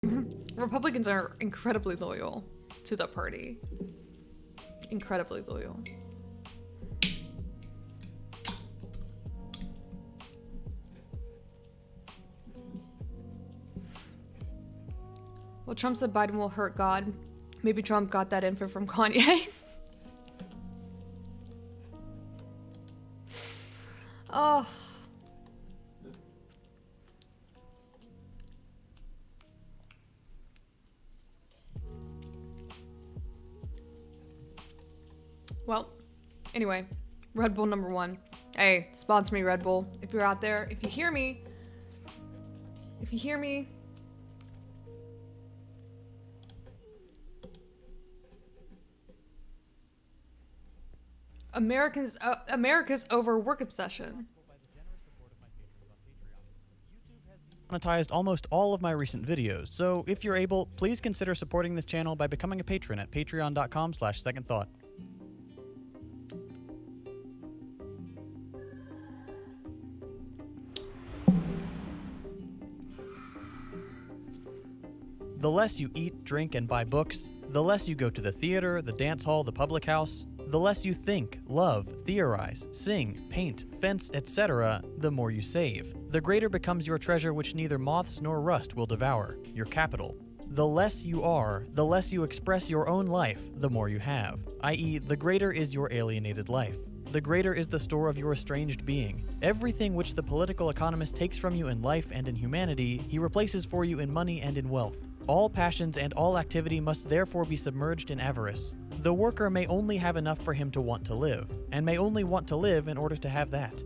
Republicans are incredibly loyal to the party. Incredibly loyal. Well, Trump said Biden will hurt God. Maybe Trump got that info from Kanye. Oh. Well, anyway, Red Bull #1. Hey, sponsor me, Red Bull. If you're out there, if you hear me, America's over work obsession. Monetized almost all of my recent videos, so if you're able, please consider supporting this channel by becoming a patron at patreon.com/secondthought. The less you eat, drink, and buy books, the less you go to the theater, the dance hall, the public house, the less you think, love, theorize, sing, paint, fence, etc., the more you save. The greater becomes your treasure which neither moths nor rust will devour, your capital. The less you are, the less you express your own life, the more you have, i.e., the greater is your alienated life. The greater is the store of your estranged being. Everything which the political economist takes from you in life and in humanity, he replaces for you in money and in wealth. All passions and all activity must therefore be submerged in avarice. The worker may only have enough for him to want to live, and may only want to live in order to have that.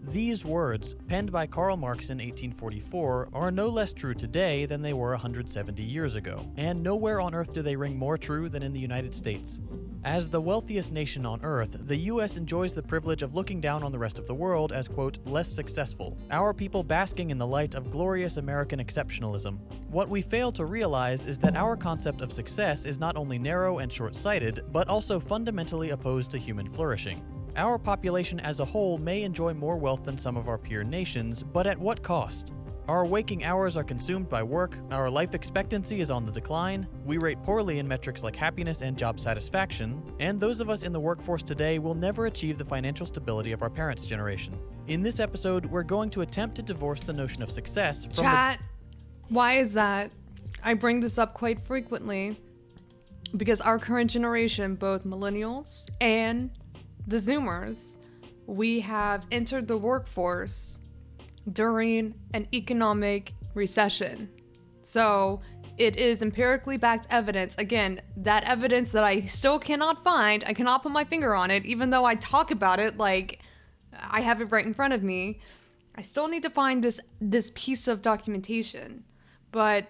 These words, penned by Karl Marx in 1844, are no less true today than they were 170 years ago, and nowhere on earth do they ring more true than in the United States. As the wealthiest nation on earth, the US enjoys the privilege of looking down on the rest of the world as, quote, less successful, our people basking in the light of glorious American exceptionalism. What we fail to realize is that our concept of success is not only narrow and short-sighted, but also fundamentally opposed to human flourishing. Our population as a whole may enjoy more wealth than some of our peer nations, but at what cost? Our waking hours are consumed by work, our life expectancy is on the decline, we rate poorly in metrics like happiness and job satisfaction, and those of us in the workforce today will never achieve the financial stability of our parents' generation. In this episode, we're going to attempt to divorce the notion of success from Why is that? I bring this up quite frequently because our current generation, both millennials and the Zoomers, we have entered the workforce during an economic recession. So it is empirically backed evidence. Again, that evidence that I still cannot find, I cannot put my finger on it, even though I talk about it like I have it right in front of me. I still need to find this piece of documentation. But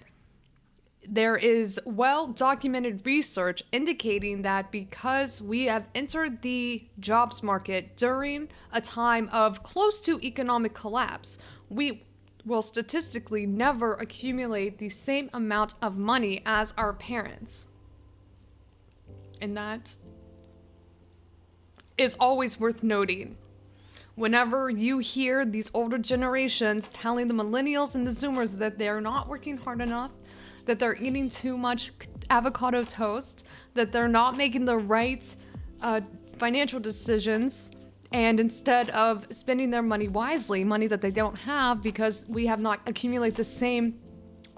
there is well-documented research indicating that because we have entered the jobs market during a time of close to economic collapse, we will statistically never accumulate the same amount of money as our parents. And that is always worth noting. Whenever you hear these older generations telling the millennials and the Zoomers that they're not working hard enough, that they're eating too much avocado toast, that they're not making the right financial decisions, and instead of spending their money wisely, money that they don't have because we have not accumulated the same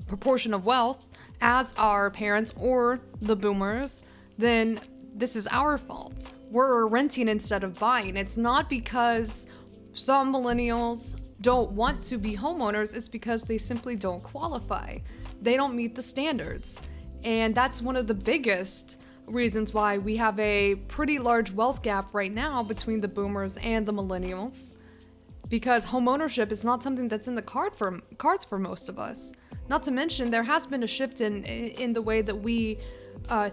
proportion of wealth as our parents or the boomers, then this is our fault. We're renting instead of buying. It's not because some millennials don't want to be homeowners, it's because they simply don't qualify. They don't meet the standards. And that's one of the biggest reasons why we have a pretty large wealth gap right now between the boomers and the millennials. Because homeownership is not something that's in the cards for most of us. Not to mention, there has been a shift in the way that we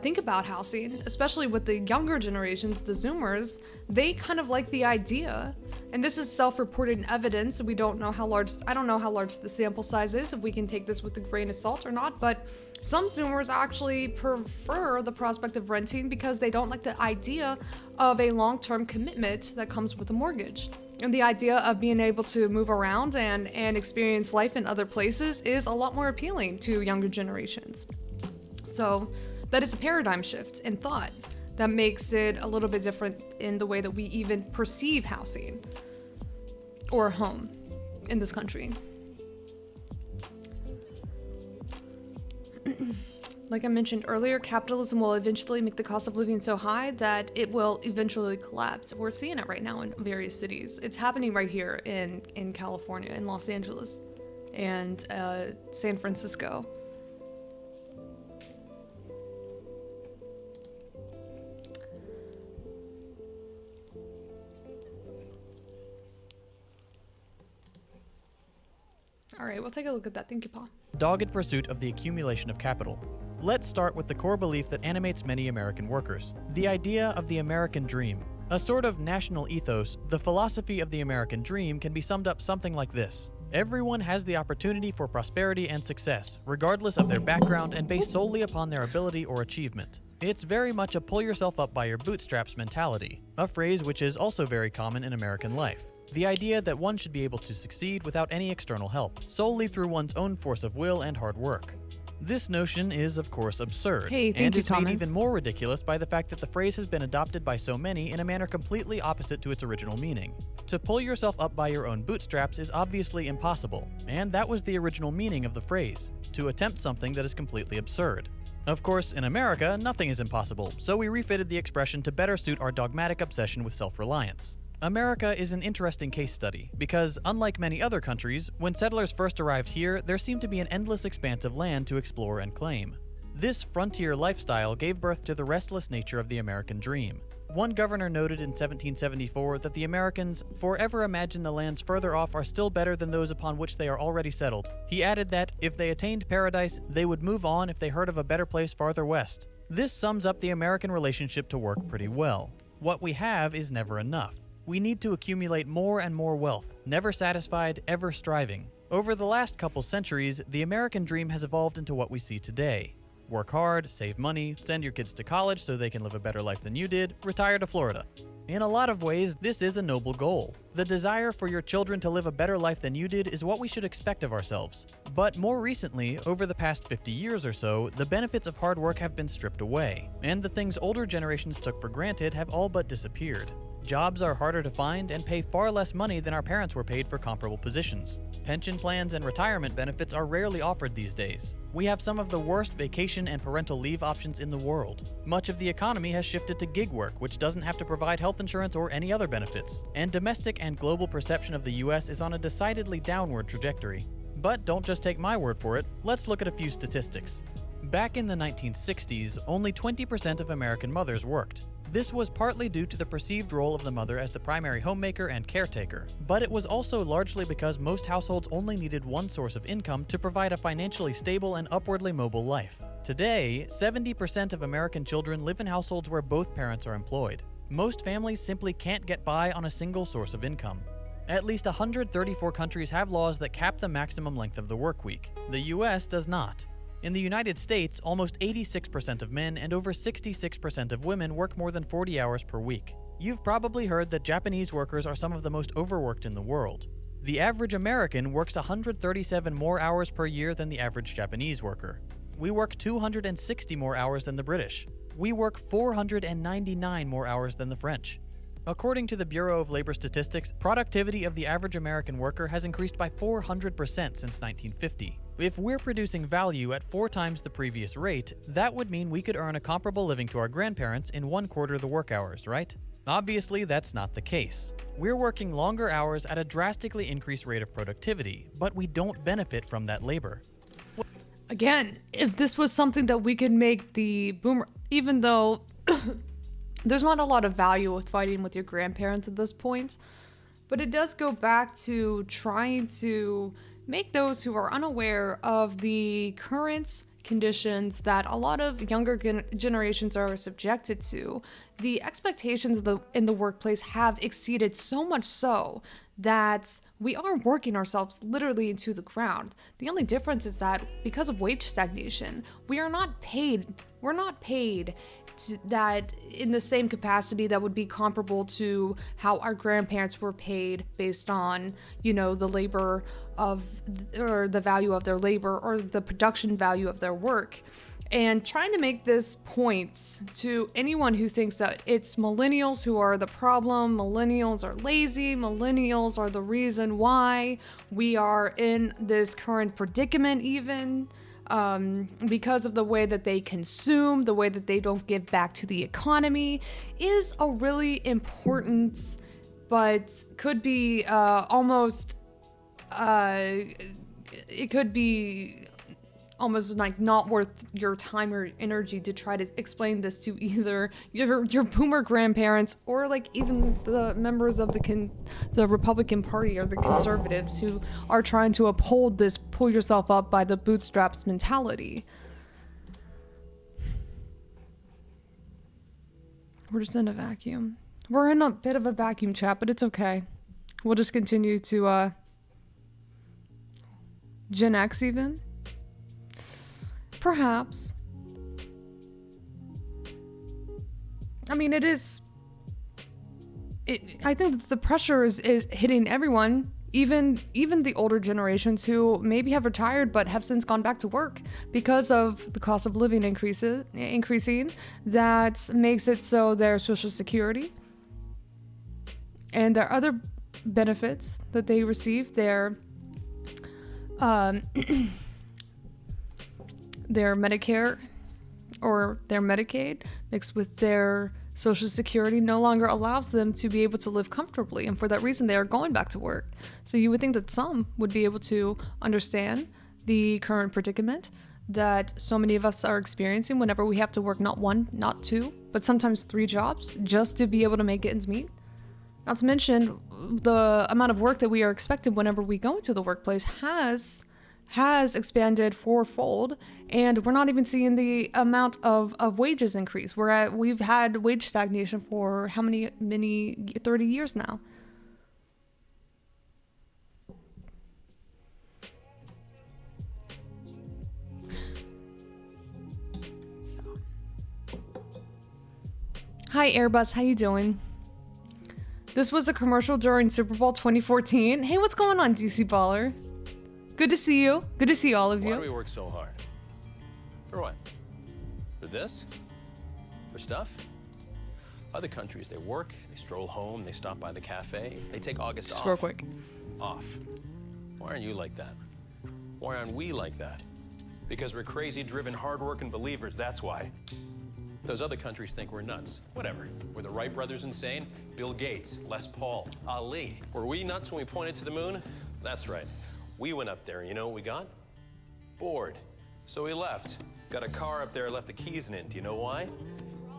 think about housing, especially with the younger generations, the Zoomers. They kind of like the idea, and this is self-reported evidence. I don't know how large the sample size is, if we can take this with a grain of salt or not, but some Zoomers actually prefer the prospect of renting because they don't like the idea of a long-term commitment that comes with a mortgage. And the idea of being able to move around and experience life in other places is a lot more appealing to younger generations. So that is a paradigm shift in thought that makes it a little bit different in the way that we even perceive housing or home in this country. Like I mentioned earlier, capitalism will eventually make the cost of living so high that it will eventually collapse. We're seeing it right now in various cities. It's happening right here in California, in Los Angeles, and San Francisco. All right, we'll take a look at that. Thank you, Paul. Dogged pursuit of the accumulation of capital. Let's start with the core belief that animates many American workers, the idea of the American dream. A sort of national ethos, the philosophy of the American dream can be summed up something like this. Everyone has the opportunity for prosperity and success, regardless of their background and based solely upon their ability or achievement. It's very much a pull yourself up by your bootstraps mentality, a phrase which is also very common in American life. The idea that one should be able to succeed without any external help, solely through one's own force of will and hard work. This notion is, of course, absurd, and is made even more ridiculous by the fact that the phrase has been adopted by so many in a manner completely opposite to its original meaning. To pull yourself up by your own bootstraps is obviously impossible, and that was the original meaning of the phrase, to attempt something that is completely absurd. Of course, in America, nothing is impossible, so we refitted the expression to better suit our dogmatic obsession with self-reliance. America is an interesting case study because, unlike many other countries, when settlers first arrived here, there seemed to be an endless expanse of land to explore and claim. This frontier lifestyle gave birth to the restless nature of the American dream. One governor noted in 1774 that the Americans forever imagine the lands further off are still better than those upon which they are already settled. He added that, if they attained paradise, they would move on if they heard of a better place farther west. This sums up the American relationship to work pretty well. What we have is never enough. We need to accumulate more and more wealth, never satisfied, ever striving. Over the last couple centuries, the American dream has evolved into what we see today. Work hard, save money, send your kids to college so they can live a better life than you did, retire to Florida. In a lot of ways, this is a noble goal. The desire for your children to live a better life than you did is what we should expect of ourselves. But more recently, over the past 50 years or so, the benefits of hard work have been stripped away, and the things older generations took for granted have all but disappeared. Jobs are harder to find and pay far less money than our parents were paid for comparable positions. Pension plans and retirement benefits are rarely offered these days. We have some of the worst vacation and parental leave options in the world. Much of the economy has shifted to gig work, which doesn't have to provide health insurance or any other benefits. And domestic and global perception of the US is on a decidedly downward trajectory. But don't just take my word for it, let's look at a few statistics. Back in the 1960s, only 20% of American mothers worked. This was partly due to the perceived role of the mother as the primary homemaker and caretaker, but it was also largely because most households only needed one source of income to provide a financially stable and upwardly mobile life. Today, 70% of American children live in households where both parents are employed. Most families simply can't get by on a single source of income. At least 134 countries have laws that cap the maximum length of the work week. The US does not. In the United States, almost 86% of men and over 66% of women work more than 40 hours per week. You've probably heard that Japanese workers are some of the most overworked in the world. The average American works 137 more hours per year than the average Japanese worker. We work 260 more hours than the British. We work 499 more hours than the French. According to the Bureau of Labor Statistics, productivity of the average American worker has increased by 400% since 1950. If we're producing value at 4 times the previous rate, that would mean we could earn a comparable living to our grandparents in 1/4 the work hours, right? Obviously, that's not the case. We're working longer hours at a drastically increased rate of productivity, but we don't benefit from that labor. Again, if this was something that we could make the boomer, even though there's not a lot of value with fighting with your grandparents at this point, but it does go back to trying to make those who are unaware of the current conditions that a lot of younger generations are subjected to. The expectations in the workplace have exceeded so much so that we are working ourselves literally into the ground. The only difference is that because of wage stagnation, we're not paid that in the same capacity that would be comparable to how our grandparents were paid based on, you know, the labor of, or the value of their labor, or the production value of their work. And trying to make this point to anyone who thinks that it's millennials who are the problem, millennials are lazy, millennials are the reason why we are in this current predicament even, because of the way that they consume, the way that they don't give back to the economy, is a really important, but could be almost, it could be almost like not worth your time or energy to try to explain this to either your boomer grandparents or like even the members of the Republican Party or the conservatives who are trying to uphold this pull yourself up by the bootstraps mentality. We're just in a vacuum. We're in a bit of a vacuum, chat, but it's okay. We'll just continue to Gen X even. Perhaps. I mean, I think that the pressure is hitting everyone, even the older generations who maybe have retired but have since gone back to work because of the cost of living increasing. That makes it so their Social Security and their other benefits that they receive, their Medicare or their Medicaid mixed with their Social Security no longer allows them to be able to live comfortably. And for that reason, they are going back to work. So you would think that some would be able to understand the current predicament that so many of us are experiencing whenever we have to work not one, not two, but sometimes 3 jobs just to be able to make ends meet. Not to mention the amount of work that we are expected whenever we go into the workplace has expanded fourfold, and we're not even seeing the amount of wages increase. We've had wage stagnation for how many 30 years now. Hi Airbus, how you doing? This was a commercial during Super Bowl 2014. Hey, what's going on, DC Baller? Good to see you. Good to see all of you. Why do we work so hard? For what? For this? For stuff? Other countries, they work, they stroll home, they stop by the cafe, they take August Just off. real quick. Off. Why aren't you like that? Why aren't we like that? Because we're crazy, driven, hard-working believers, that's why. Those other countries think we're nuts. Whatever. Were the Wright brothers insane? Bill Gates, Les Paul, Ali. Were we nuts when we pointed to the moon? That's right. We went up there, and you know what we got? Bored. So we left. Got a car up there, left the keys in it. Do you know why?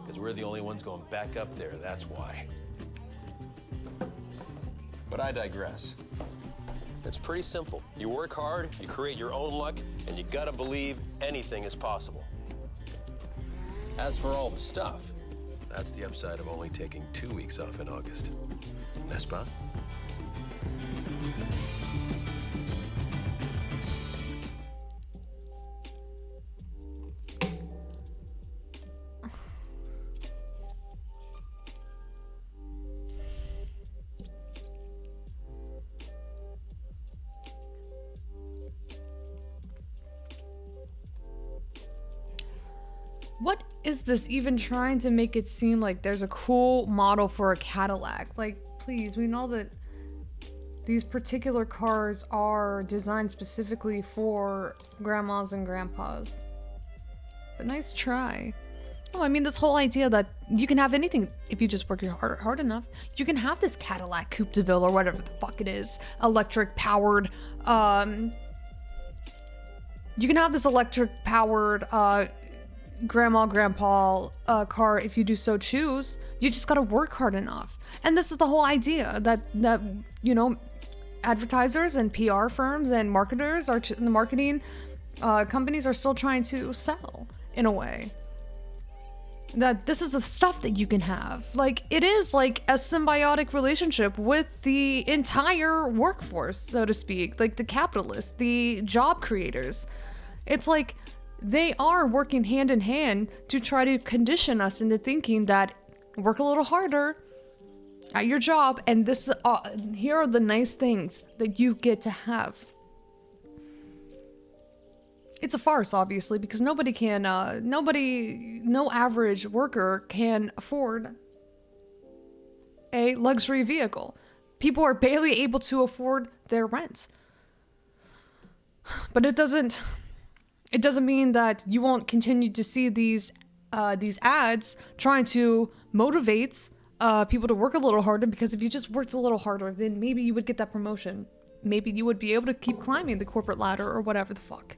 Because we're the only ones going back up there, that's why. But I digress. It's pretty simple. You work hard, you create your own luck, and you gotta believe anything is possible. As for all the stuff, that's the upside of only taking 2 weeks off in August. N'est-ce pas? What is this even trying to make it seem like there's a cool model for a Cadillac? Like, please, we know that these particular cars are designed specifically for grandmas and grandpas. But nice try. Oh, I mean, this whole idea that you can have anything if you just work your hard enough. You can have this Cadillac Coupe de Ville or whatever the fuck it is, electric powered, you can have this electric powered, grandma, grandpa car if you do so choose. You just gotta work hard enough. And this is the whole idea that you know, advertisers and PR firms and marketers are the marketing companies are still trying to sell in a way. That this is the stuff that you can have. Like, it is like a symbiotic relationship with the entire workforce, so to speak. Like the capitalists, the job creators. It's like they are working hand in hand to try to condition us into thinking that work a little harder at your job, and this here are the nice things that you get to have. It's a farce, obviously, because no average worker can afford a luxury vehicle. People are barely able to afford their rents. But it doesn't mean that you won't continue to see these ads trying to motivate people to work a little harder, because if you just worked a little harder, then maybe you would get that promotion. Maybe you would be able to keep climbing the corporate ladder or whatever the fuck.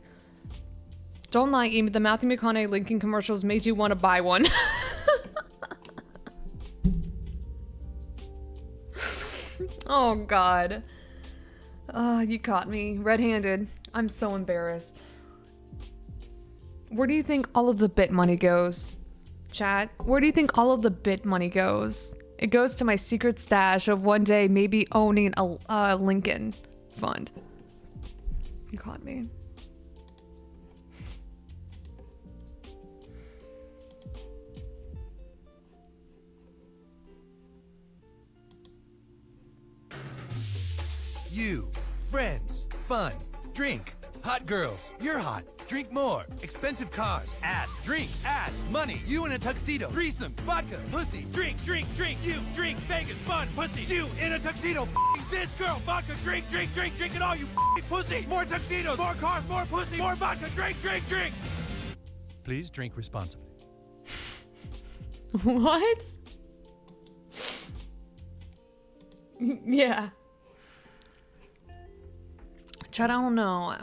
Don't lie, Amy, the Matthew McConaughey Lincoln commercials made you want to buy one. Oh, God. You caught me red-handed. I'm so embarrassed. Where do you think all of the bit money goes? Chat, where do you think all of the bit money goes? It goes to my secret stash of one day maybe owning a Lincoln fund. You caught me. You, friends, fun, drink, hot girls, you're hot, drink more, expensive cars, ass, drink, ass, money, you in a tuxedo, threesome, vodka, pussy, drink, drink, drink, you, drink, Vegas, fun, pussy, you in a tuxedo, f***ing this girl, vodka, drink, drink, drink, drink it all, you f***ing pussy, more tuxedos, more cars, more pussy, more vodka, drink, drink, drink. Please drink responsibly. What? Yeah. Chad, I don't know.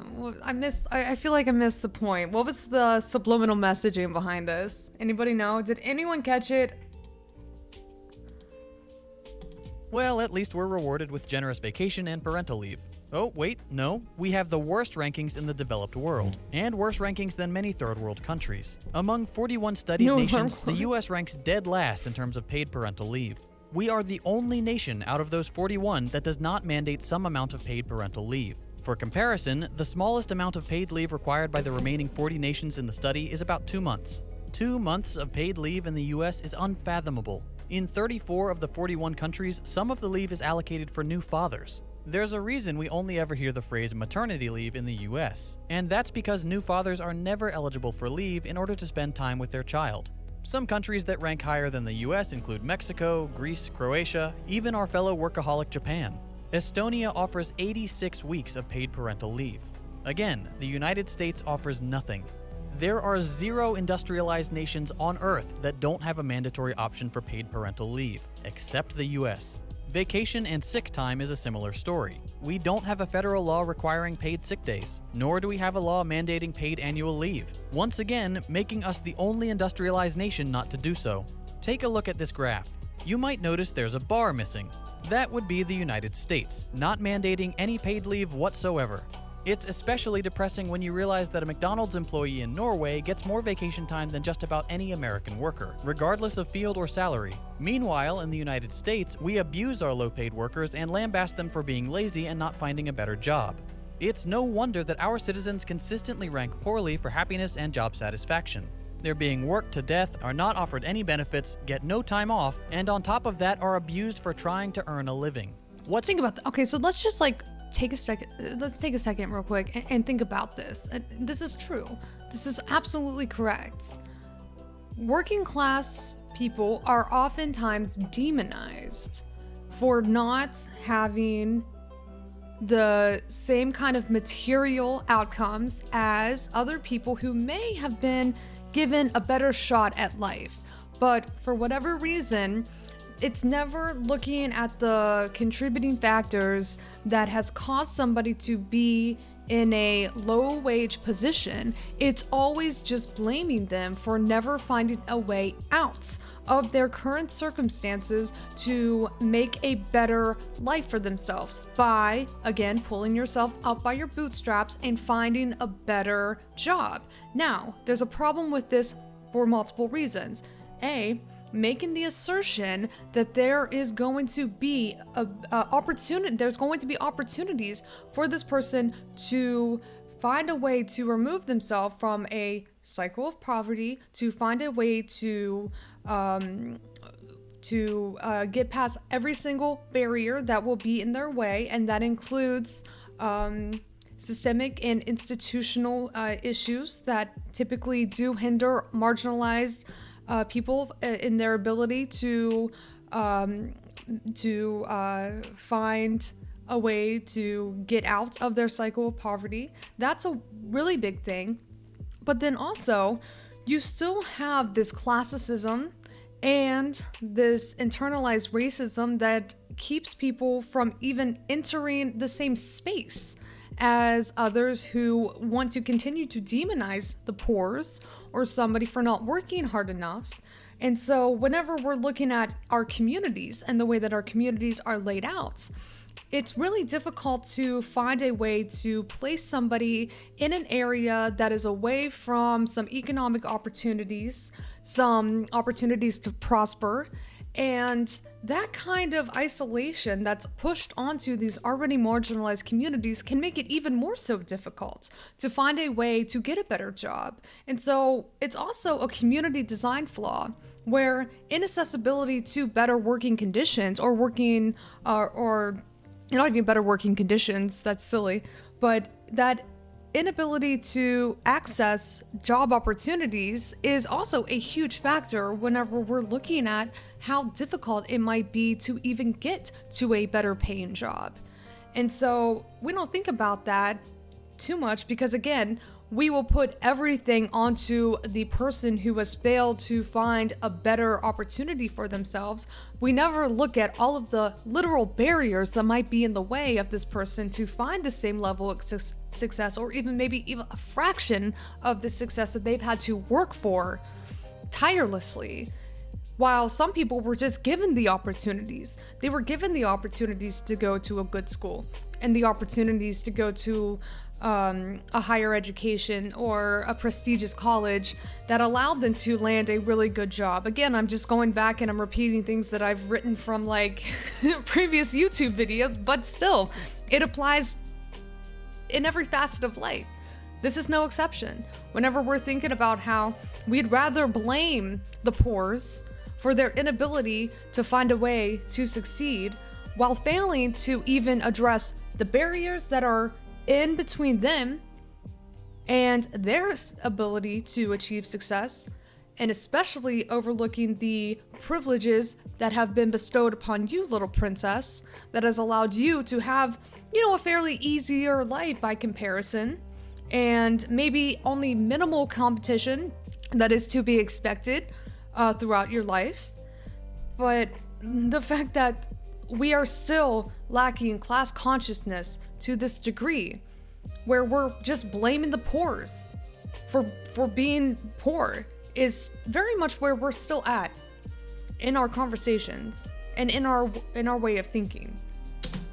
I feel like I missed the point. What was the subliminal messaging behind this? Anybody know? Did anyone catch it? Well, at least we're rewarded with generous vacation and parental leave. Oh, wait, no. We have the worst rankings in the developed world, and worse rankings than many third world countries. Among 41 studied nations, the US ranks dead last in terms of paid parental leave. We are the only nation out of those 41 that does not mandate some amount of paid parental leave. For comparison, the smallest amount of paid leave required by the remaining 40 nations in the study is about 2 months. 2 months of paid leave in the US is unfathomable. In 34 of the 41 countries, some of the leave is allocated for new fathers. There's a reason we only ever hear the phrase maternity leave in the US, and that's because new fathers are never eligible for leave in order to spend time with their child. Some countries that rank higher than the US include Mexico, Greece, Croatia, even our fellow workaholic Japan. Estonia offers 86 weeks of paid parental leave. Again, the United States offers nothing. There are 0 industrialized nations on Earth that don't have a mandatory option for paid parental leave, except the US. Vacation and sick time is a similar story. We don't have a federal law requiring paid sick days, nor do we have a law mandating paid annual leave, once again making us the only industrialized nation not to do so. Take a look at this graph. You might notice there's a bar missing. That would be the United States, not mandating any paid leave whatsoever. It's especially depressing when you realize that a McDonald's employee in Norway gets more vacation time than just about any American worker, regardless of field or salary. Meanwhile, in the United States, we abuse our low-paid workers and lambaste them for being lazy and not finding a better job. It's no wonder that our citizens consistently rank poorly for happiness and job satisfaction. They're being worked to death, are not offered any benefits, get no time off, and on top of that are abused for trying to earn a living. Think about that. Okay, so let's just take a second. Let's take a second real quick and think about this. This is true. This is absolutely correct. Working class people are oftentimes demonized for not having the same kind of material outcomes as other people who may have been given a better shot at life. But for whatever reason, it's never looking at the contributing factors that has caused somebody to be in a low wage position. It's always just blaming them for never finding a way out of their current circumstances to make a better life for themselves by, again, pulling yourself up by your bootstraps and finding a better job. Now, there's a problem with this for multiple reasons. A, making the assertion that there is going to be there's going to be opportunities for this person to find a way to remove themselves from a cycle of poverty, to find a way to get past every single barrier that will be in their way, and that includes systemic and institutional issues that typically do hinder marginalized people in their ability to find a way to get out of their cycle of poverty. That's a really big thing. But then also, you still have this classicism and this internalized racism that keeps people from even entering the same space as others who want to continue to demonize the poors or somebody for not working hard enough. And so whenever we're looking at our communities and the way that our communities are laid out, it's really difficult to find a way to place somebody in an area that is away from some economic opportunities, some opportunities to prosper. And that kind of isolation that's pushed onto these already marginalized communities can make it even more so difficult to find a way to get a better job. And so it's also a community design flaw where inaccessibility to better working conditions or working or not even better working conditions, that's silly, but that inability to access job opportunities is also a huge factor whenever we're looking at how difficult it might be to even get to a better paying job. And so we don't think about that too much because, again, we will put everything onto the person who has failed to find a better opportunity for themselves. We never look at all of the literal barriers that might be in the way of this person to find the same level of success, or maybe even a fraction of the success that they've had to work for tirelessly. While some people were just given the opportunities. They were given the opportunities to go to a good school and the opportunities to go to a higher education or a prestigious college that allowed them to land a really good job. Again, I'm just going back and I'm repeating things that I've written from like previous YouTube videos, but still, it applies in every facet of life. This is no exception. Whenever we're thinking about how we'd rather blame the poors for their inability to find a way to succeed while failing to even address the barriers that are in between them and their ability to achieve success, and especially overlooking the privileges that have been bestowed upon you, little princess, that has allowed you to have, a fairly easier life by comparison, and maybe only minimal competition that is to be expected throughout your life. But the fact that we are still lacking class consciousness to this degree, where we're just blaming the poors for being poor, is very much where we're still at in our conversations and in our way of thinking.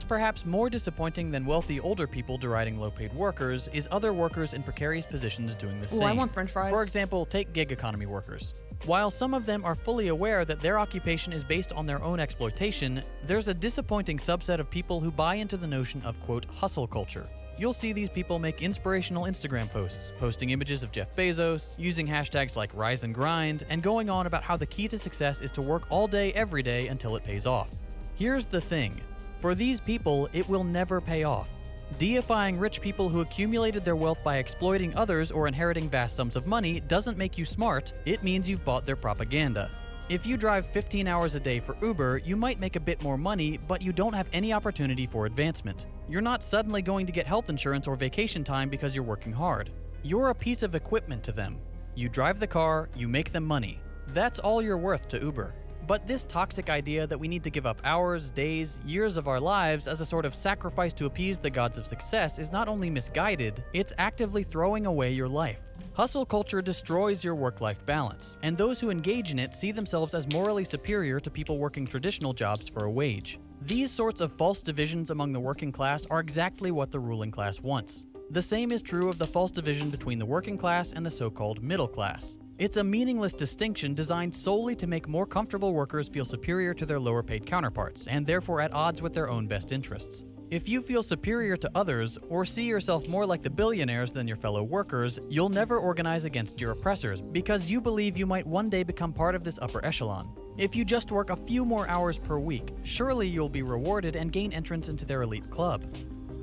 Perhaps more disappointing than wealthy older people deriding low-paid workers is other workers in precarious positions doing the same. I want french fries. For example, take gig economy workers. While some of them are fully aware that their occupation is based on their own exploitation, there's a disappointing subset of people who buy into the notion of, quote, hustle culture. You'll see these people make inspirational Instagram posts, posting images of Jeff Bezos, using hashtags like rise and grind, and going on about how the key to success is to work all day every day until it pays off. Here's the thing. For these people, it will never pay off. Deifying rich people who accumulated their wealth by exploiting others or inheriting vast sums of money doesn't make you smart, it means you've bought their propaganda. If you drive 15 hours a day for Uber, you might make a bit more money, but you don't have any opportunity for advancement. You're not suddenly going to get health insurance or vacation time because you're working hard. You're a piece of equipment to them. You drive the car, you make them money. That's all you're worth to Uber. But this toxic idea that we need to give up hours, days, years of our lives as a sort of sacrifice to appease the gods of success is not only misguided, it's actively throwing away your life. Hustle culture destroys your work-life balance, and those who engage in it see themselves as morally superior to people working traditional jobs for a wage. These sorts of false divisions among the working class are exactly what the ruling class wants. The same is true of the false division between the working class and the so-called middle class. It's a meaningless distinction designed solely to make more comfortable workers feel superior to their lower-paid counterparts, and therefore at odds with their own best interests. If you feel superior to others or see yourself more like the billionaires than your fellow workers, you'll never organize against your oppressors because you believe you might one day become part of this upper echelon. If you just work a few more hours per week, surely you'll be rewarded and gain entrance into their elite club.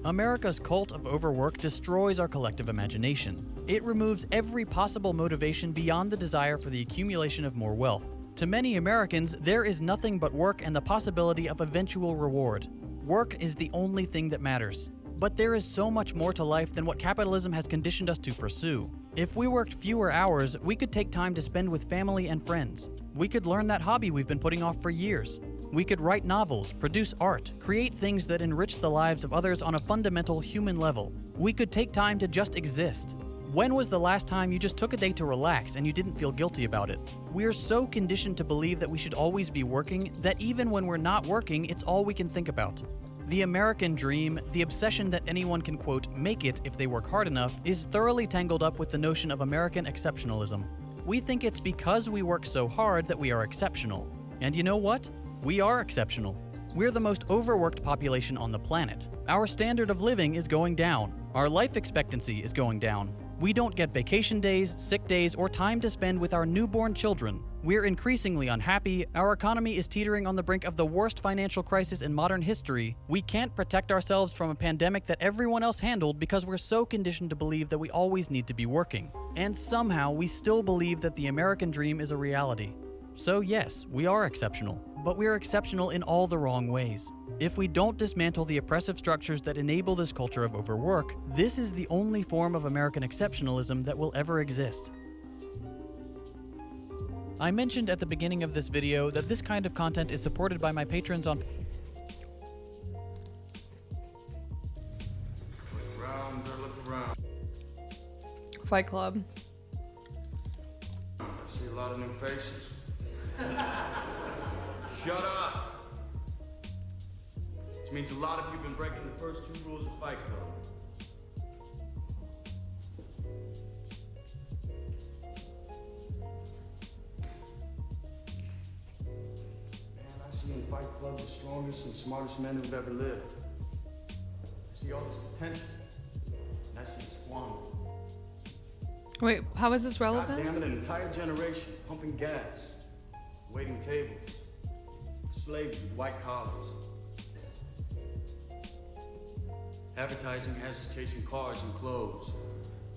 America's cult of overwork destroys our collective imagination. It removes every possible motivation beyond the desire for the accumulation of more wealth. To many Americans, there is nothing but work and the possibility of eventual reward. Work is the only thing that matters. But there is so much more to life than what capitalism has conditioned us to pursue. If we worked fewer hours, we could take time to spend with family and friends. We could learn that hobby we've been putting off for years. We could write novels, produce art, create things that enrich the lives of others on a fundamental human level. We could take time to just exist. When was the last time you just took a day to relax and you didn't feel guilty about it? We are so conditioned to believe that we should always be working that even when we're not working, it's all we can think about. The American dream, the obsession that anyone can, quote, make it if they work hard enough, is thoroughly tangled up with the notion of American exceptionalism. We think it's because we work so hard that we are exceptional. And you know what? We are exceptional. We're the most overworked population on the planet. Our standard of living is going down. Our life expectancy is going down. We don't get vacation days, sick days, or time to spend with our newborn children. We're increasingly unhappy. Our economy is teetering on the brink of the worst financial crisis in modern history. We can't protect ourselves from a pandemic that everyone else handled because we're so conditioned to believe that we always need to be working. And somehow we still believe that the American dream is a reality. So yes, we are exceptional, but we are exceptional in all the wrong ways. If we don't dismantle the oppressive structures that enable this culture of overwork, this is the only form of American exceptionalism that will ever exist. I mentioned at the beginning of this video that this kind of content is supported by my patrons on Look around. Fight Club. I see a lot of new faces. Shut up! Which means a lot of you have been breaking the first two rules of Fight Club. Man, I see in Fight Club the strongest and smartest men who've ever lived. I see all this potential, and I see it squandered. Wait, how is this God relevant? damn it, an entire generation pumping gas, waiting tables, slaves with white collars. Advertising has us chasing cars and clothes,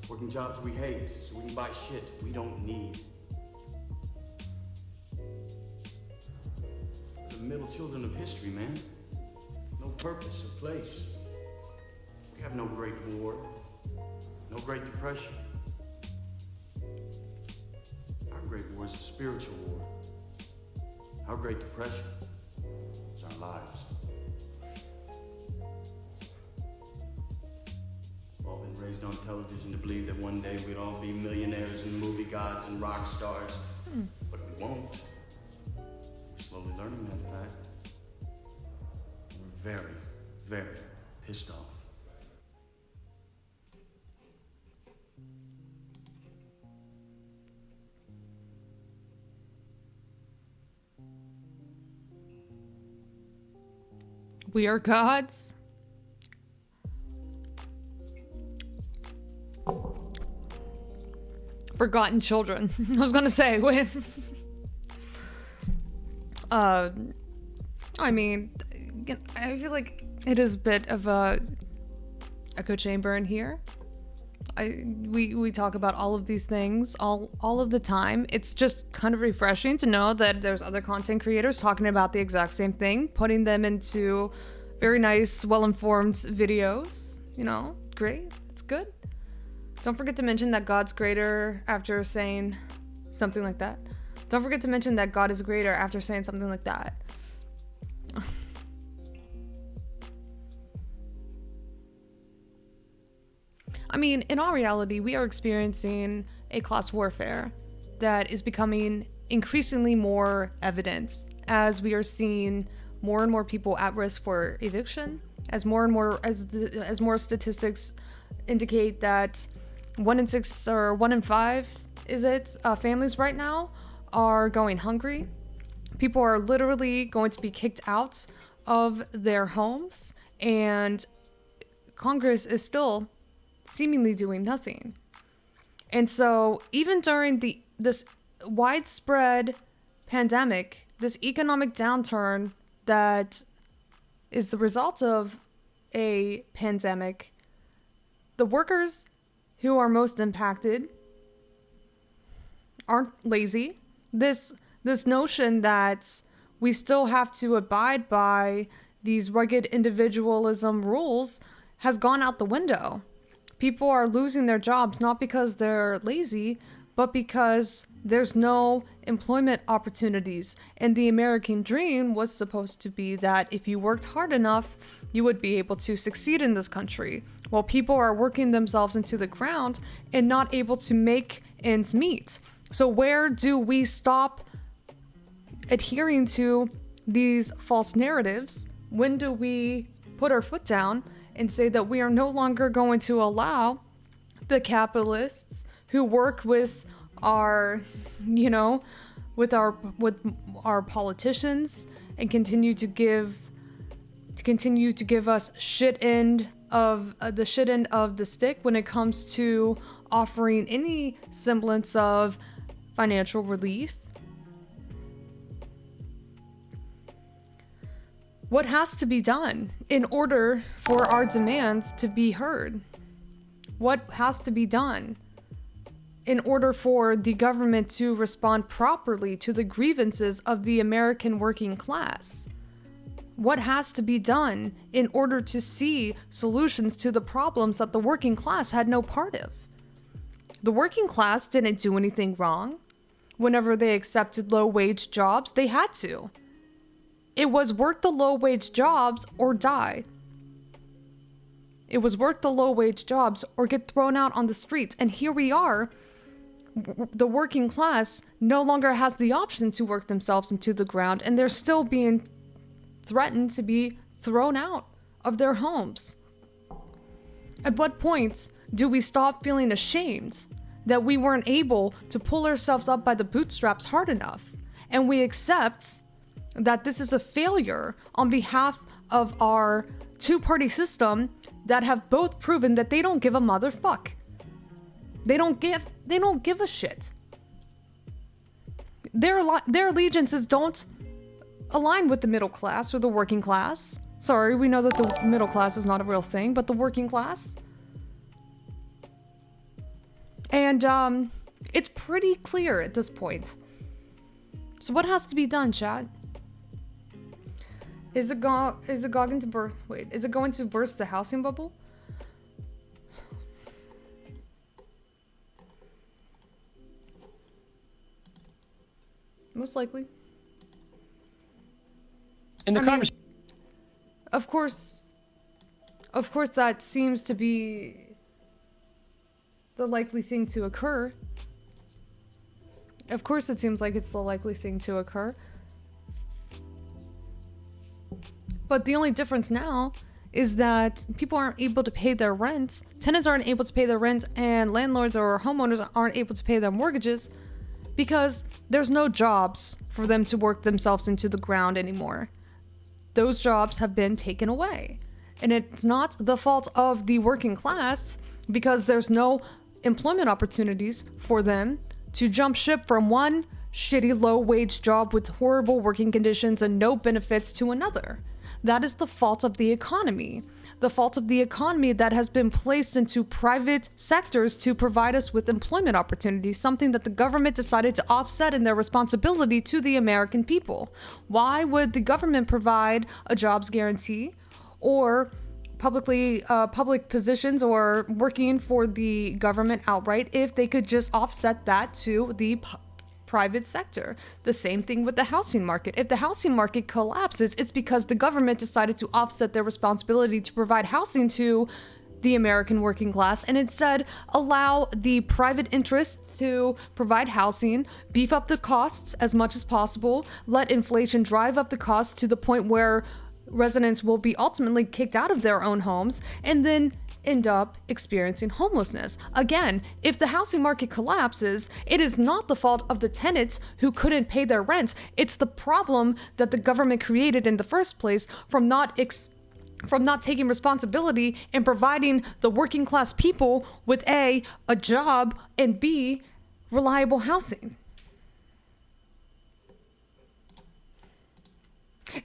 working jobs we hate so we can buy shit we don't need. We're the middle children of history, man. No purpose or place. We have no Great War, no Great Depression. Our Great War is a spiritual war. Our Great Depression is our lives. We've all been raised on television to believe that one day we'd all be millionaires and movie gods and rock stars, but we won't. We're slowly learning that fact. We're very, very pissed off. We are gods. Forgotten children. I was gonna say, wait. I mean, I feel like it is a bit of a echo chamber in here. We talk about all of these things all of the time. It's just kind of refreshing to know that there's other content creators talking about the exact same thing, putting them into very nice, well-informed videos. You know, great. It's good. Don't forget to mention that God's greater after saying something like that. Don't forget to mention that God is greater after saying something like that. I mean, in all reality, we are experiencing a class warfare that is becoming increasingly more evident as we are seeing more and more people at risk for eviction, as more statistics indicate that 1 in 6 or 1 in 5 families right now are going hungry. People are literally going to be kicked out of their homes and Congress is still seemingly doing nothing. And so even during this widespread pandemic, this economic downturn that is the result of a pandemic, the workers who are most impacted aren't lazy. This notion that we still have to abide by these rugged individualism rules has gone out the window. People are losing their jobs not because they're lazy, but because there's no employment opportunities. And the American dream was supposed to be that if you worked hard enough, you would be able to succeed in this country. While people are working themselves into the ground and not able to make ends meet. So where do we stop adhering to these false narratives? When do we put our foot down and say that we are no longer going to allow the capitalists who work with our, with our politicians and continue to give us shit end of the stick when it comes to offering any semblance of financial relief? What has to be done in order for our demands to be heard? What has to be done in order for the government to respond properly to the grievances of the American working class? What has to be done in order to see solutions to the problems that the working class had no part of? The working class didn't do anything wrong. Whenever they accepted low-wage jobs, they had to. It was work the low-wage jobs or die. It was work the low-wage jobs or get thrown out on the streets. And here we are. The working class no longer has the option to work themselves into the ground, and they're still being threatened to be thrown out of their homes. At what point do we stop feeling ashamed that we weren't able to pull ourselves up by the bootstraps hard enough, and we accept that this is a failure on behalf of our two-party system that have both proven that they don't give a motherfuck. They don't give a shit. Their allegiances don't align with the middle class or the working class. Sorry, we know that the middle class is not a real thing, but the working class. And it's pretty clear at this point. So what has to be done, chat? Is it going to burst? Wait, is it going to burst the housing bubble? Most likely. In the conversation, of course, that seems to be the likely thing to occur. Of course, it seems like it's the likely thing to occur. But the only difference now is that people aren't able to pay their rent. Tenants aren't able to pay their rent, and landlords or homeowners aren't able to pay their mortgages because there's no jobs for them to work themselves into the ground anymore. Those jobs have been taken away. And it's not the fault of the working class because there's no employment opportunities for them to jump ship from one shitty low-wage job with horrible working conditions and no benefits to another. That is the fault of the economy. The fault of the economy that has been placed into private sectors to provide us with employment opportunities, something that the government decided to offset in their responsibility to the American people. Why would the government provide a jobs guarantee or public positions or working for the government outright if they could just offset that to the private sector? The same thing with the housing market. If the housing market collapses, it's because the government decided to offset their responsibility to provide housing to the American working class and instead allow the private interests to provide housing, beef up the costs as much as possible, let inflation drive up the costs to the point where residents will be ultimately kicked out of their own homes and then end up experiencing homelessness. Again, if the housing market collapses, it is not the fault of the tenants who couldn't pay their rent. It's the problem that the government created in the first place from not from not taking responsibility and providing the working class people with a job, and B, reliable housing.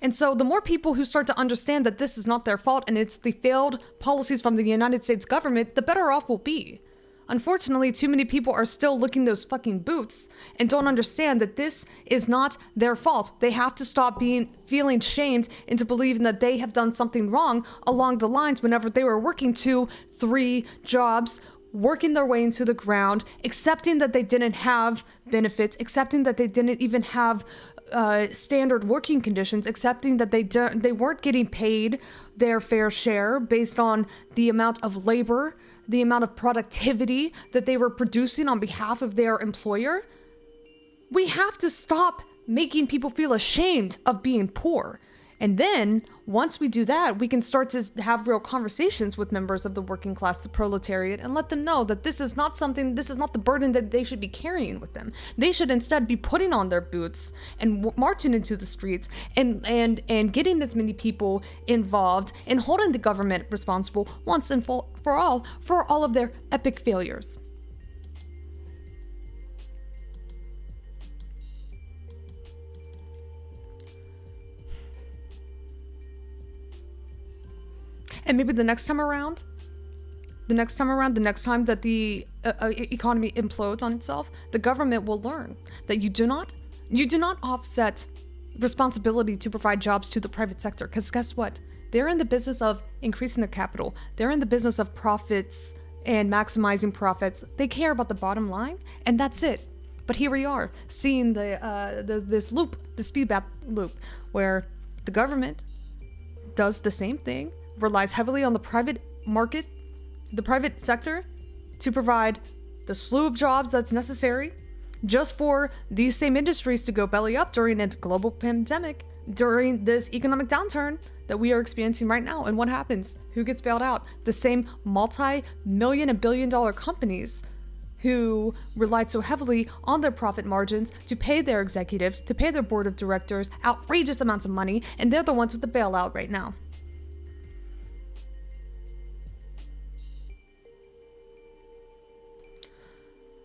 And so the more people who start to understand that this is not their fault and it's the failed policies from the United States government, the better off we'll be. Unfortunately, too many people are still licking those fucking boots and don't understand that this is not their fault. They have to stop feeling shamed into believing that they have done something wrong along the lines whenever they were working 2-3 jobs, working their way into the ground, accepting that they didn't have benefits, accepting that they didn't even have standard working conditions, accepting that they weren't getting paid their fair share based on the amount of labor, the amount of productivity that they were producing on behalf of their employer. We have to stop making people feel ashamed of being poor. And then, once we do that, we can start to have real conversations with members of the working class, the proletariat, and let them know that this is not the burden that they should be carrying with them. They should instead be putting on their boots and marching into the streets and getting as many people involved and holding the government responsible once and for all of their epic failures. And maybe the next time that the economy implodes on itself, the government will learn that you do not offset responsibility to provide jobs to the private sector. Because guess what? They're in the business of increasing their capital. They're in the business of profits and maximizing profits. They care about the bottom line, and that's it. But here we are, seeing this feedback loop, where the government does the same thing, relies heavily on the private market, the private sector, to provide the slew of jobs that's necessary just for these same industries to go belly up during a global pandemic, during this economic downturn that we are experiencing right now. And what happens? Who gets bailed out? The same multi-million and billion-dollar companies who relied so heavily on their profit margins to pay their executives, to pay their board of directors outrageous amounts of money, and they're the ones with the bailout right now.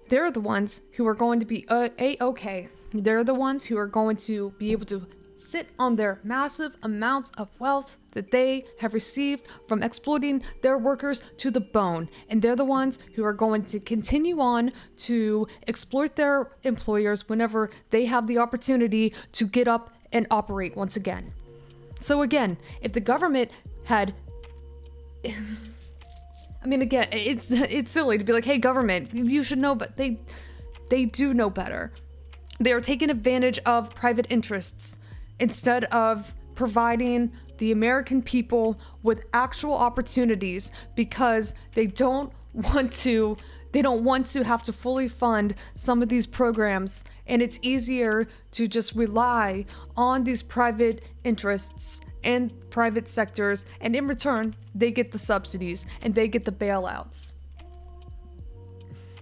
They're the ones who are going to be A-okay. They're the ones who are going to be able to sit on their massive amounts of wealth that they have received from exploiting their workers to the bone. And they're the ones who are going to continue on to exploit their employers whenever they have the opportunity to get up and operate once again. So again, if the government had... I mean, again, it's silly to be like, hey, government, you should know, but they do know better. They are taking advantage of private interests instead of providing the American people with actual opportunities, because they don't want to have to fully fund some of these programs, and it's easier to just rely on these private interests and private sectors, and in return, they get the subsidies and they get the bailouts.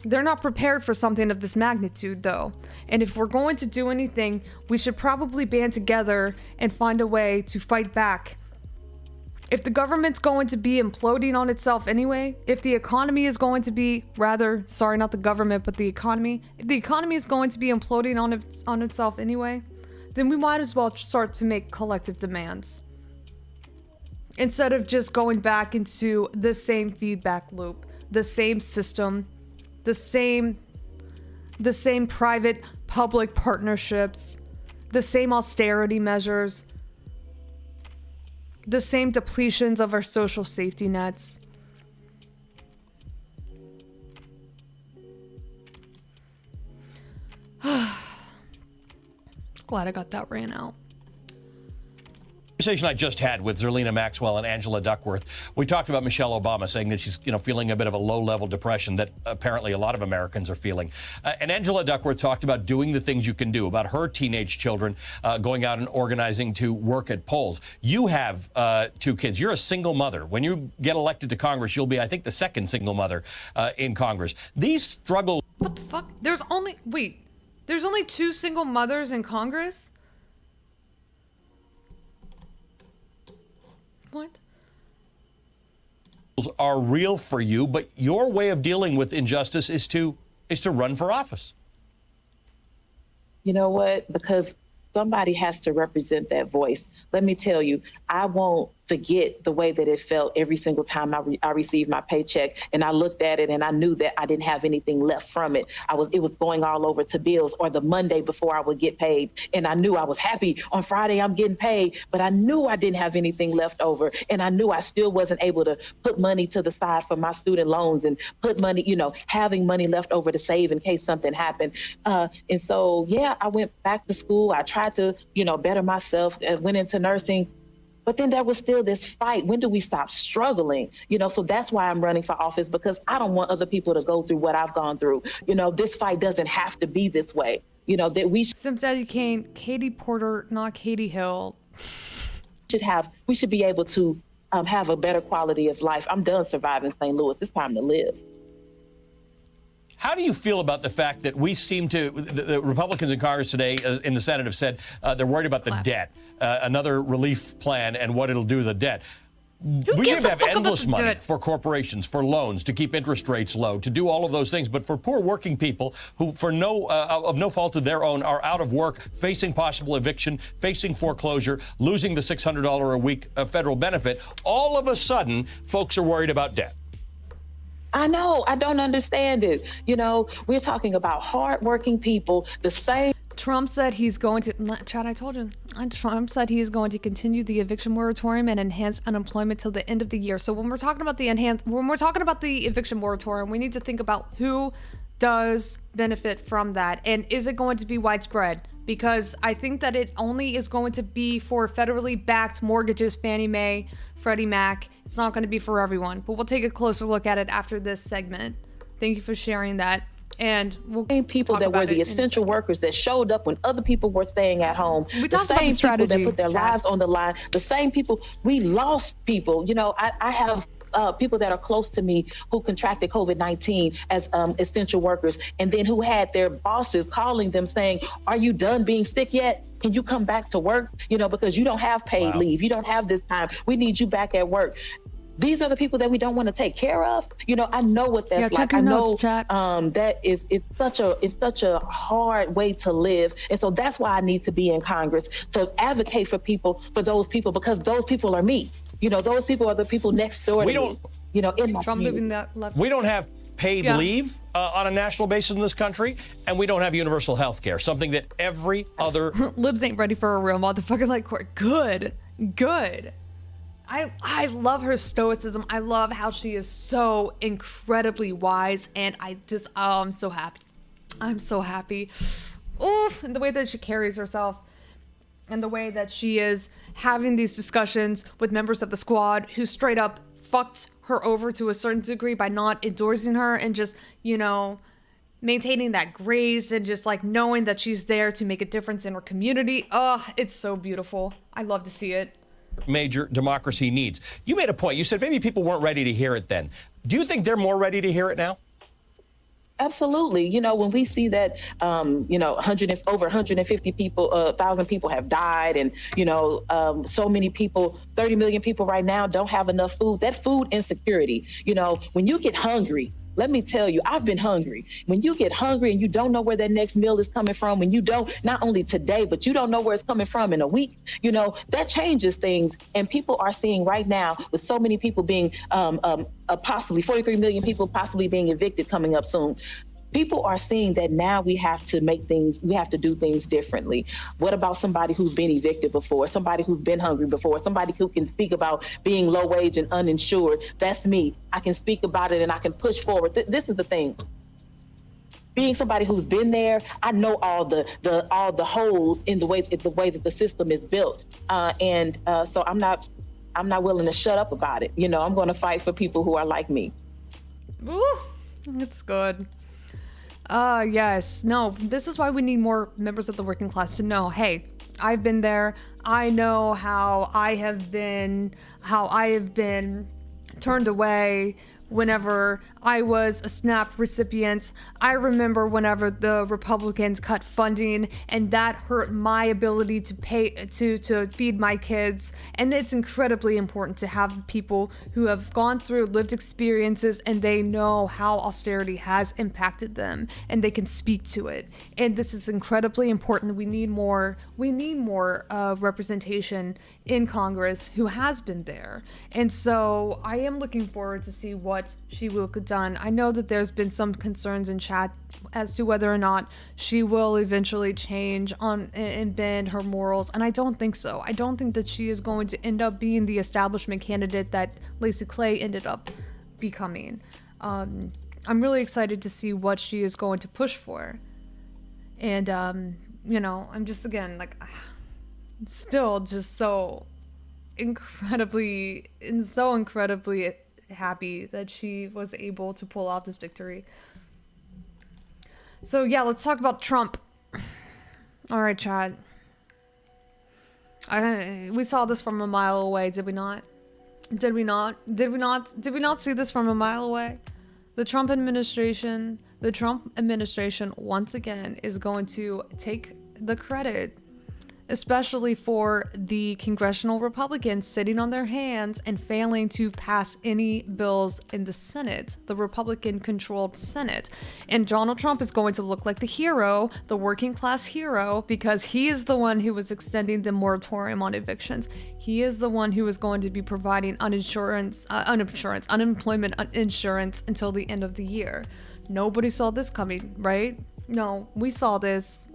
They're not prepared for something of this magnitude, though. And if we're going to do anything, we should probably band together and find a way to fight back. If the government's going to be imploding on itself anyway, if the economy is going to be, not the government, but the economy, if the economy is going to be imploding on itself anyway, then we might as well start to make collective demands, instead of just going back into the same feedback loop, the same system, the same private-public partnerships, the same austerity measures, the same depletions of our social safety nets. Glad I got that ran out. Conversation I just had with Zerlina Maxwell and Angela Duckworth, we talked about Michelle Obama saying that she's, feeling a bit of a low-level depression that apparently a lot of Americans are feeling. And Angela Duckworth talked about doing the things you can do, about her teenage children going out and organizing to work at polls. You have 2 kids. You're a single mother. When you get elected to Congress, you'll be, I think, the second single mother in Congress. These struggles... What the fuck? There's only 2 single mothers in Congress? What? are real for you, but your way of dealing with injustice is to run for office. You know what? Because somebody has to represent that voice. Let me tell you, I won't forget the way that it felt every single time I received my paycheck, and I looked at it and I knew that I didn't have anything left from it. It was going all over to bills, or the Monday before I would get paid, and I knew I was happy on Friday I'm getting paid, but I knew I didn't have anything left over, and I knew I still wasn't able to put money to the side for my student loans and put money, having money left over to save in case something happened. And so, yeah, I went back to school. I tried to, better myself, went into nursing. But then there was still this fight. When do we stop struggling? So that's why I'm running for office, because I don't want other people to go through what I've gone through. This fight doesn't have to be this way. That we Sims Eddie Kane, Katie Porter, not Katie Hill. we should be able to have a better quality of life. I'm done surviving St. Louis. It's time to live. How do you feel about the fact that we seem to, the Republicans in Congress today in the Senate have said they're worried about the debt, another relief plan and what it'll do to the debt. We should have endless money for corporations, for loans, to keep interest rates low, to do all of those things. But for poor working people who, for of no fault of their own, are out of work, facing possible eviction, facing foreclosure, losing the $600 a week federal benefit, all of a sudden, folks are worried about debt. I know. I don't understand it. We're talking about hardworking people, the same. Trump said he's going to, Chad, I told you. Trump said he is going to continue the eviction moratorium and enhance unemployment till the end of the year. So when we're talking about the eviction moratorium, we need to think about who does benefit from that, and is it going to be widespread? Because I think that it only is going to be for federally backed mortgages, Fannie Mae, Freddie Mac. It's not going to be for everyone, but we'll take a closer look at it after this segment. Thank you for sharing that. And we'll people that were the essential workers that showed up when other people were staying at home. We talked about the strategy, people that put their lives on the line. The same people, we lost people. I have people that are close to me who contracted COVID-19 as essential workers, and then who had their bosses calling them saying, "Are you done being sick yet? Can you come back to work? Because you don't have paid leave. You don't have this time. We need you back at work." These are the people that we don't want to take care of. I know what that's like. I know that it's such a hard way to live. And so that's why I need to be in Congress, to advocate for those people, because those people are me. Those people are the people next door to me. In my community. We don't have paid leave on a national basis in this country, and we don't have universal health care, something that every other libs ain't ready for a real motherfucker like court. Good. I love her stoicism. I love how she is so incredibly wise, and I'm so happy. I'm so happy. Oof, and the way that she carries herself, and the way that she is having these discussions with members of the squad who straight up fucked her over to a certain degree by not endorsing her, and just, maintaining that grace, and just like knowing that she's there to make a difference in her community. Oh, it's so beautiful. I love to see it. Major democracy needs. You made a point. You said maybe people weren't ready to hear it then. Do you think they're more ready to hear it now? Absolutely. When we see that, over 150 people, 1,000 people have died, and, so many people, 30 million people right now don't have enough food. That food insecurity, when you get hungry, let me tell you, I've been hungry. When you get hungry and you don't know where that next meal is coming from, when you don't, not only today, but you don't know where it's coming from in a week, that changes things. And people are seeing right now, with so many people being, possibly 43 million people possibly being evicted coming up soon. People are seeing that now we have to do things differently. What about somebody who's been evicted before, somebody who's been hungry before, somebody who can speak about being low wage and uninsured? That's me. I can speak about it and I can push forward. This is the thing. Being somebody who's been there, I know all the holes in the way that the system is built, so I'm not willing to shut up about it. I'm going to fight for people who are like me. Ooh, it's good. Yes. No, this is why we need more members of the working class to know, hey, I've been there. I know how I have been turned away whenever I was a SNAP recipient. I remember whenever the Republicans cut funding, and that hurt my ability to pay to feed my kids. And it's incredibly important to have people who have gone through lived experiences and they know how austerity has impacted them and they can speak to it. And this is incredibly important. We need more representation in Congress who has been there. And so I am looking forward to see what she will get done. I know that there's been some concerns in chat as to whether or not she will eventually change on and bend her morals, and I don't think so. I don't think that she is going to end up being the establishment candidate that Lacey Clay ended up becoming. I'm really excited to see what she is going to push for. And I'm just, again, like, still just so incredibly happy that she was able to pull off this victory. So yeah, let's talk about Trump. All right, chat. We saw this from a mile away, did we not? Did we not see this from a mile away? The Trump administration once again is going to take the credit, especially for the congressional Republicans sitting on their hands and failing to pass any bills in the Senate, the Republican-controlled Senate. And Donald Trump is going to look like the hero, the working class hero, because he is the one who was extending the moratorium on evictions. He is the one who is going to be providing unemployment insurance until the end of the year. Nobody saw this coming, right? No, we saw this.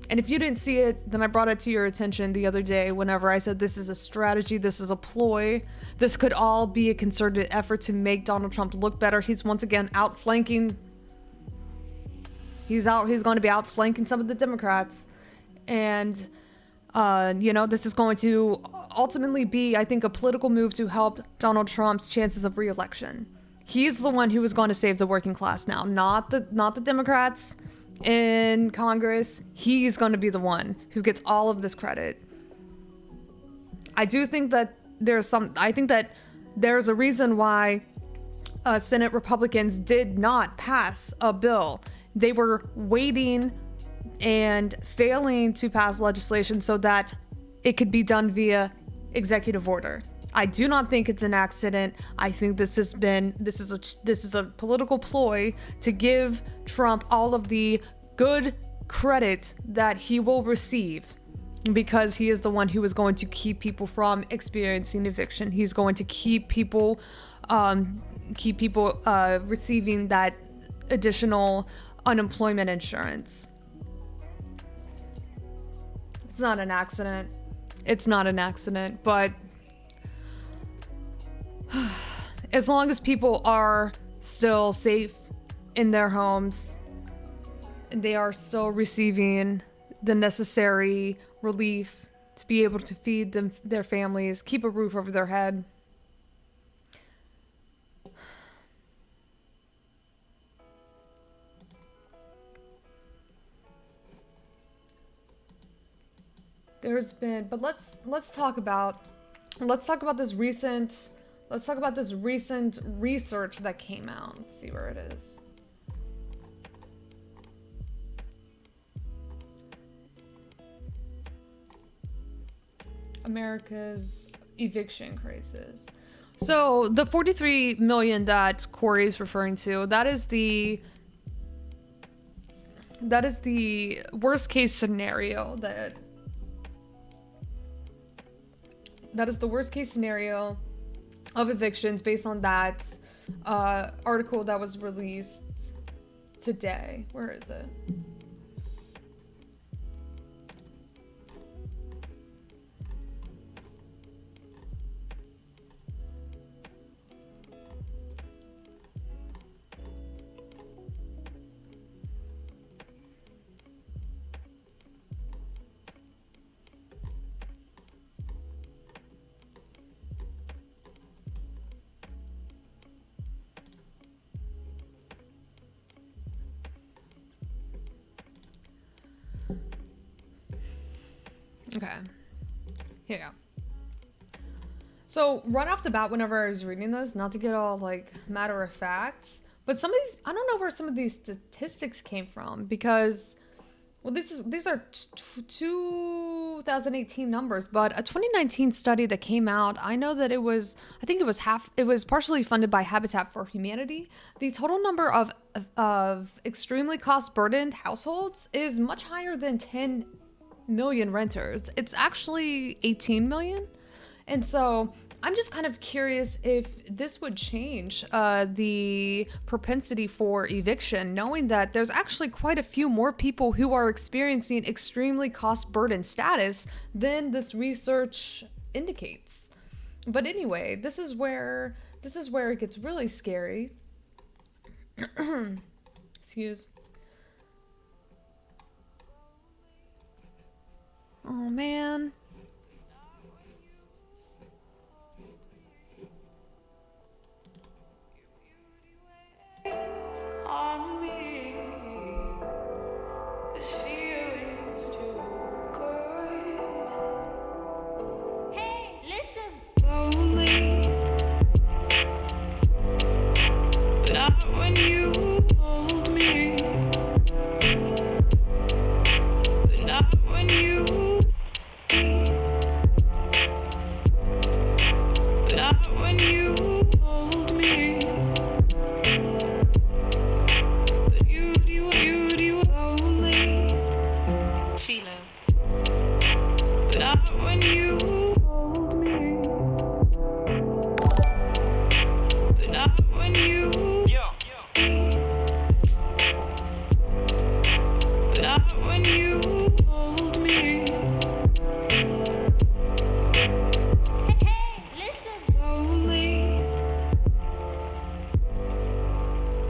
And if you didn't see it, then I brought it to your attention the other day whenever I said this is a strategy, this is a ploy. This could all be a concerted effort to make Donald Trump look better. He's once again outflanking. He's going to be outflanking some of the Democrats. And, this is going to ultimately be, I think, a political move to help Donald Trump's chances of re-election. He's the one who is going to save the working class now, not the Democrats in Congress. He's going to be the one who gets all of this credit. I do think that there's a reason why Senate Republicans did not pass a bill. They were waiting and failing to pass legislation so that it could be done via executive order. I do not think it's an accident. I think this is a political ploy to give Trump all of the good credit that he will receive, because he is the one who is going to keep people from experiencing eviction. He's going to keep people receiving that additional unemployment insurance. It's not an accident. But as long as people are still safe in their homes and they are still receiving the necessary relief to be able to feed their families, keep a roof over their head, but let's talk about this recent research that came out. Let's see where it is. America's eviction crisis. So the 43 million that Corey is referring to, that is the worst case scenario that is the worst case scenario of evictions based on that article that was released today. Where is it? Okay, here you go. So right off the bat, whenever I was reading this, not to get all like matter of facts, but some of these, I don't know where some of these statistics came from because, well, these are 2018 numbers, but a 2019 study that came out, I know that it was partially funded by Habitat for Humanity. The total number of extremely cost burdened households is much higher than 10 million renters. It's actually 18 million. And so I'm just kind of curious if this would change the propensity for eviction, knowing that there's actually quite a few more people who are experiencing extremely cost burden status than this research indicates. But anyway, this is where it gets really scary. Excuse. Oh man. On me, this feeling's too good. Hey, listen. Lonely, not when you hold me, but not when you, not when you hold me. Not when you hold me, but not when you, but not when you hold me. Hey, listen. Lonely,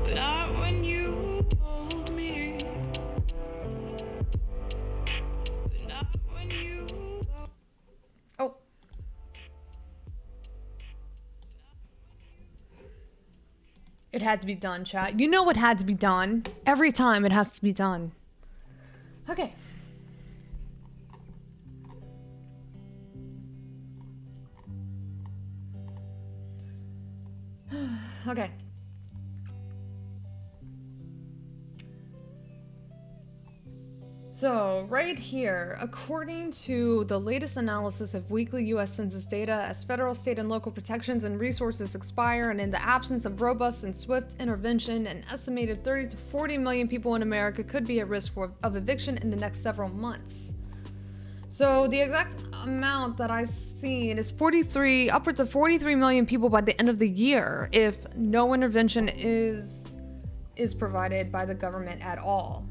but not when you hold me, but not when you. Oh. It had to be done, chat. You know it had to be done. Every time it has to be done. Okay. Okay. So, right here, according to the latest analysis of weekly U.S. Census data, as federal, state, and local protections and resources expire, and in the absence of robust and swift intervention, an estimated 30 to 40 million people in America could be at risk of eviction in the next several months. So, the exact amount that I've seen is upwards of 43 million people by the end of the year if no intervention is provided by the government at all.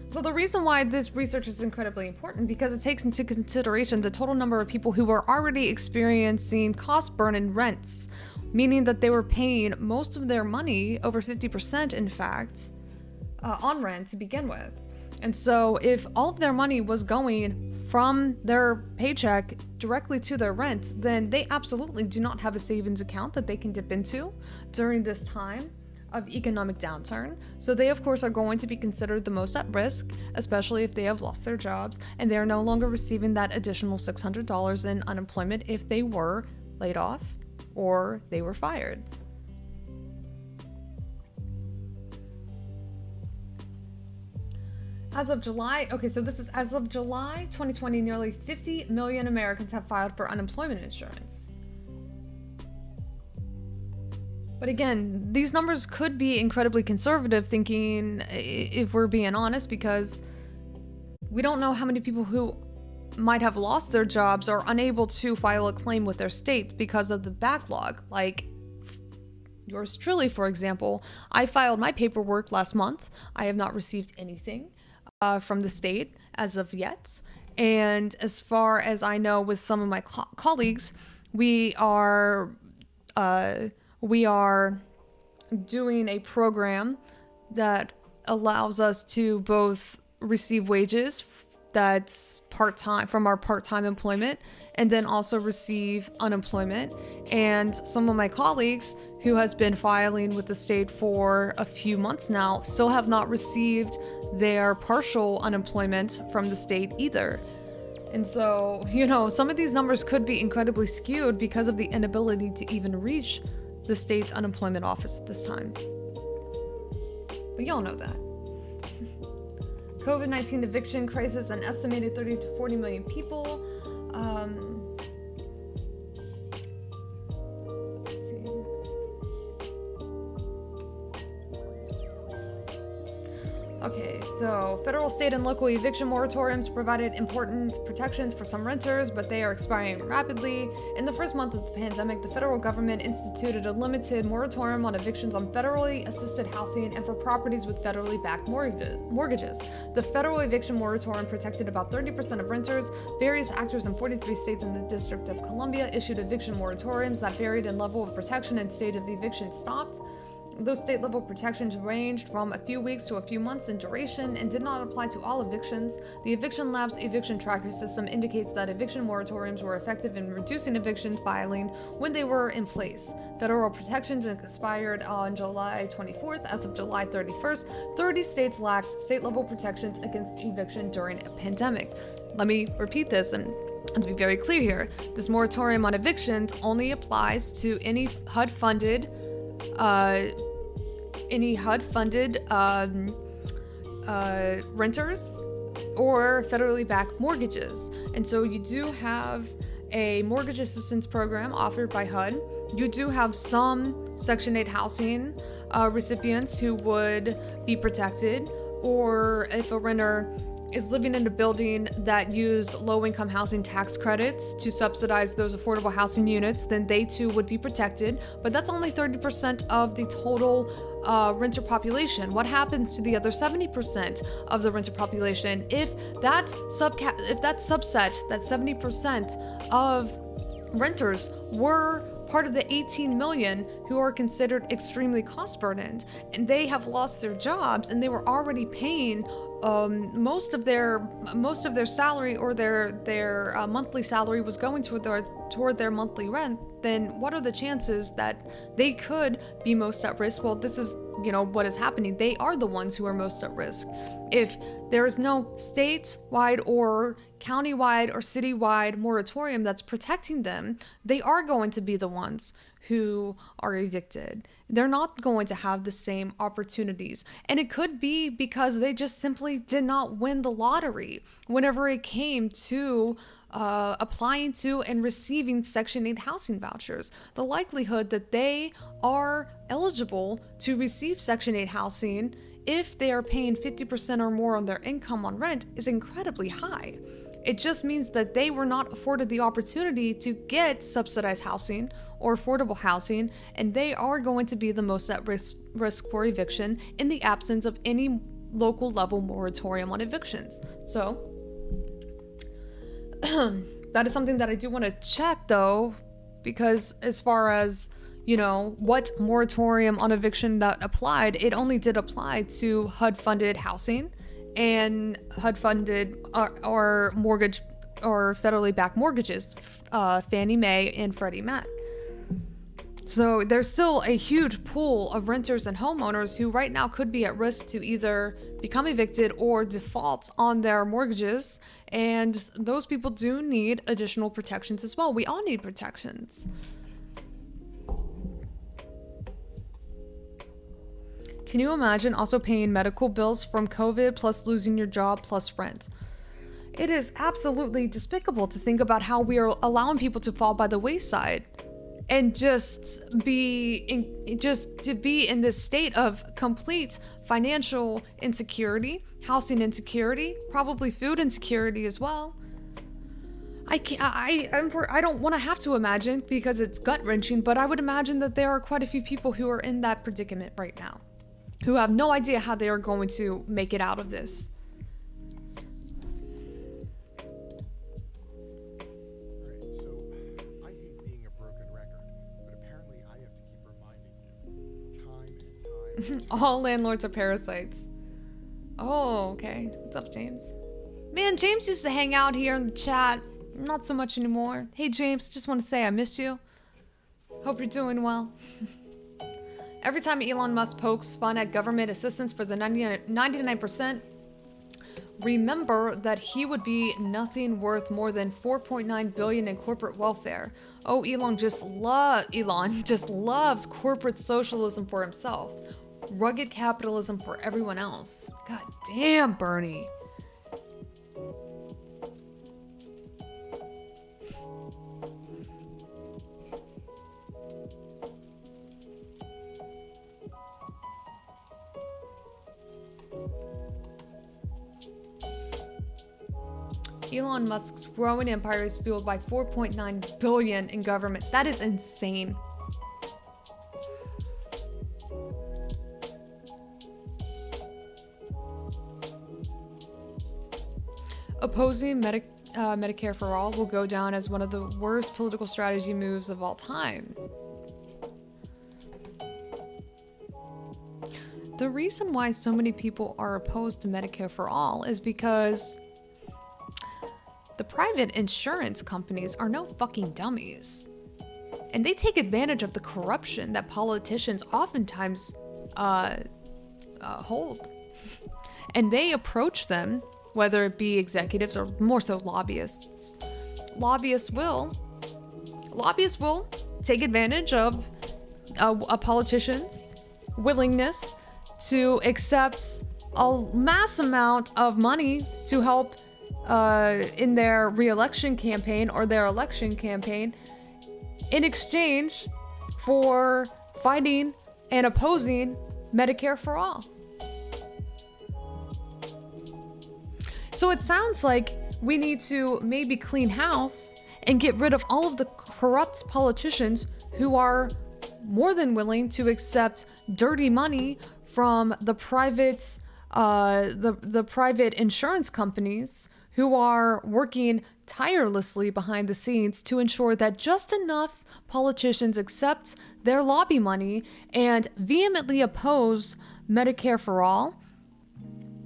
So the reason why this research is incredibly important because it takes into consideration the total number of people who are already experiencing cost burn in rents, meaning that they were paying most of their money, over 50% in fact, on rent to begin with. And so if all of their money was going from their paycheck directly to their rent, then they absolutely do not have a savings account that they can dip into during this time of economic downturn. So they of course are going to be considered the most at risk, especially if they have lost their jobs and they are no longer receiving that additional $600 in unemployment if they were laid off or they were fired. As of July 2020, nearly 50 million Americans have filed for unemployment insurance. But again, these numbers could be incredibly conservative thinking, if we're being honest, because we don't know how many people who might have lost their jobs are unable to file a claim with their state because of the backlog. Like yours truly, for example, I filed my paperwork last month. I have not received anything from the state as of yet. And as far as I know, with some of my colleagues, we are doing a program that allows us to both receive wages that's part-time from our part-time employment and then also receive unemployment. And some of my colleagues who has been filing with the state for a few months now still have not received their partial unemployment from the state either. And so, some of these numbers could be incredibly skewed because of the inability to even reach the state's unemployment office at this time. But y'all know that. COVID-19 eviction crisis, an estimated 30 to 40 million people. Let's see. Okay, so federal, state, and local eviction moratoriums provided important protections for some renters, but they are expiring rapidly. In the first month of the pandemic, the federal government instituted a limited moratorium on evictions on federally assisted housing and for properties with federally backed mortgages. The federal eviction moratorium protected about 30% of renters. Various actors in 43 states and the District of Columbia issued eviction moratoriums that varied in level of protection and stage of eviction stopped. Those state-level protections ranged from a few weeks to a few months in duration and did not apply to all evictions. The Eviction Lab's eviction tracker system indicates that eviction moratoriums were effective in reducing evictions filing when they were in place. Federal protections expired on July 24th. As of July 31st, 30 states lacked state-level protections against eviction during a pandemic. Let me repeat this and to be very clear here. This moratorium on evictions only applies to any HUD-funded renters or federally backed mortgages. And so you do have a mortgage assistance program offered by HUD. You do have some Section 8 housing recipients who would be protected, or if a renter is living in a building that used low-income housing tax credits to subsidize those affordable housing units, then they too would be protected. But that's only 30% of the total renter population. What happens to the other 70% of the renter population if that subset, that 70% of renters were part of the 18 million who are considered extremely cost burdened, and they have lost their jobs and they were already paying most of their salary, or their monthly salary was going toward their monthly rent, then what are the chances that they could be most at risk? Well, this is what is happening. They are the ones who are most at risk. If there is no statewide or countywide or citywide moratorium that's protecting them, they are going to be the ones who are evicted. They're not going to have the same opportunities. And it could be because they just simply did not win the lottery whenever it came to applying to and receiving Section 8 housing vouchers. The likelihood that they are eligible to receive Section 8 housing if they are paying 50% or more on their income on rent is incredibly high. It just means that they were not afforded the opportunity to get subsidized housing or affordable housing, and they are going to be the most at risk for eviction in the absence of any local level moratorium on evictions. So that is something that I do want to check, though, because as far as what moratorium on eviction that applied, it only did apply to HUD-funded housing and HUD-funded or mortgage or federally backed mortgages, Fannie Mae and Freddie Mac. So there's still a huge pool of renters and homeowners who right now could be at risk to either become evicted or default on their mortgages, and those people do need additional protections as well. We all need protections. Can you imagine also paying medical bills from COVID plus losing your job plus rent? It is absolutely despicable to think about how we are allowing people to fall by the wayside and just to be in this state of complete financial insecurity, housing insecurity, probably food insecurity as well. I don't want to have to imagine because it's gut-wrenching, but I would imagine that there are quite a few people who are in that predicament right now, who have no idea how they are going to make it out of this. Alright, so I hate being a broken record, but apparently I have to keep reminding you time and time. All landlords are parasites. Oh, okay. What's up, James? Man, James used to hang out here in the chat. Not so much anymore. Hey, James, just want to say I miss you. Hope you're doing well. Every time Elon Musk pokes fun at government assistance for the 99% remember that he would be nothing worth more than 4.9 billion in corporate welfare. Oh, Elon just loves corporate socialism for himself. Rugged capitalism for everyone else. God damn, Bernie. Elon Musk's growing empire is fueled by 4.9 billion in government. That is insane. Opposing Medicare for All will go down as one of the worst political strategy moves of all time. The reason why so many people are opposed to Medicare for All is because the private insurance companies are no fucking dummies. And they take advantage of the corruption that politicians oftentimes hold. And they approach them, whether it be executives or more so lobbyists. Lobbyists will take advantage of a politician's willingness to accept a mass amount of money to help in their re-election campaign or their election campaign in exchange for fighting and opposing Medicare for All. So it sounds like we need to maybe clean house and get rid of all of the corrupt politicians who are more than willing to accept dirty money from the private the private insurance companies who are working tirelessly behind the scenes to ensure that just enough politicians accept their lobby money and vehemently oppose Medicare for All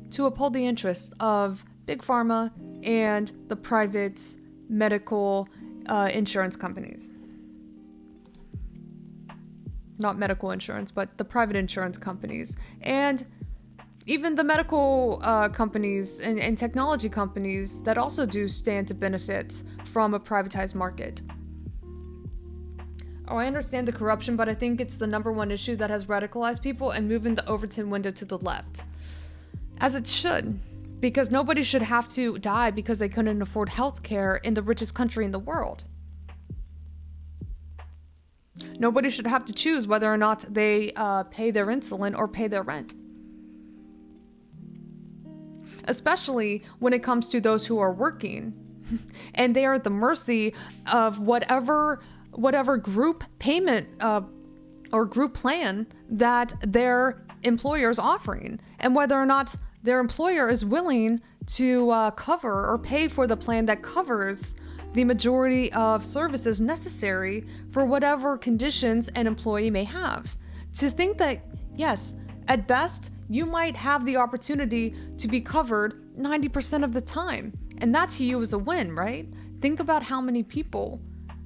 to uphold the interests of Big Pharma and the private medical insurance companies. Not medical insurance, but the private insurance companies. And even the medical companies and technology companies that also do stand to benefit from a privatized market. Oh, I understand the corruption, but I think it's the number one issue that has radicalized people and moving the Overton window to the left. As it should, because nobody should have to die because they couldn't afford health care in the richest country in the world. Nobody should have to choose whether or not they pay their insulin or pay their rent. Especially when it comes to those who are working and they are at the mercy of whatever group payment or group plan that their employer is offering, and whether or not their employer is willing to cover or pay for the plan that covers the majority of services necessary for whatever conditions an employee may have. To think that, yes, at best, you might have the opportunity to be covered 90% of the time. And that to you is a win, right? Think about how many people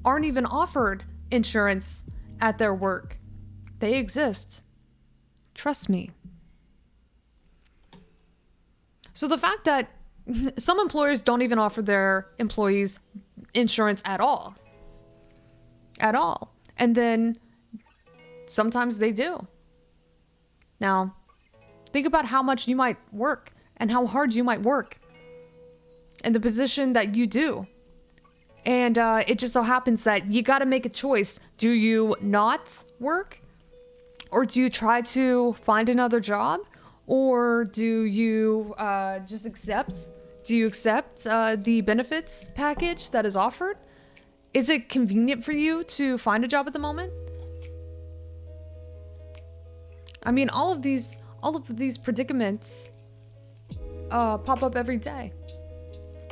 aren't even offered insurance at their work. They exist. Trust me. So the fact that some employers don't even offer their employees insurance at all. And then sometimes they do. Now, think about how much you might work and how hard you might work in the position that you do. And it just so happens that you got to make a choice. Do you not work? Or do you try to find another job? Or do you just accept? Do you accept the benefits package that is offered? Is it convenient for you to find a job at the moment? I mean, all of these predicaments pop up every day,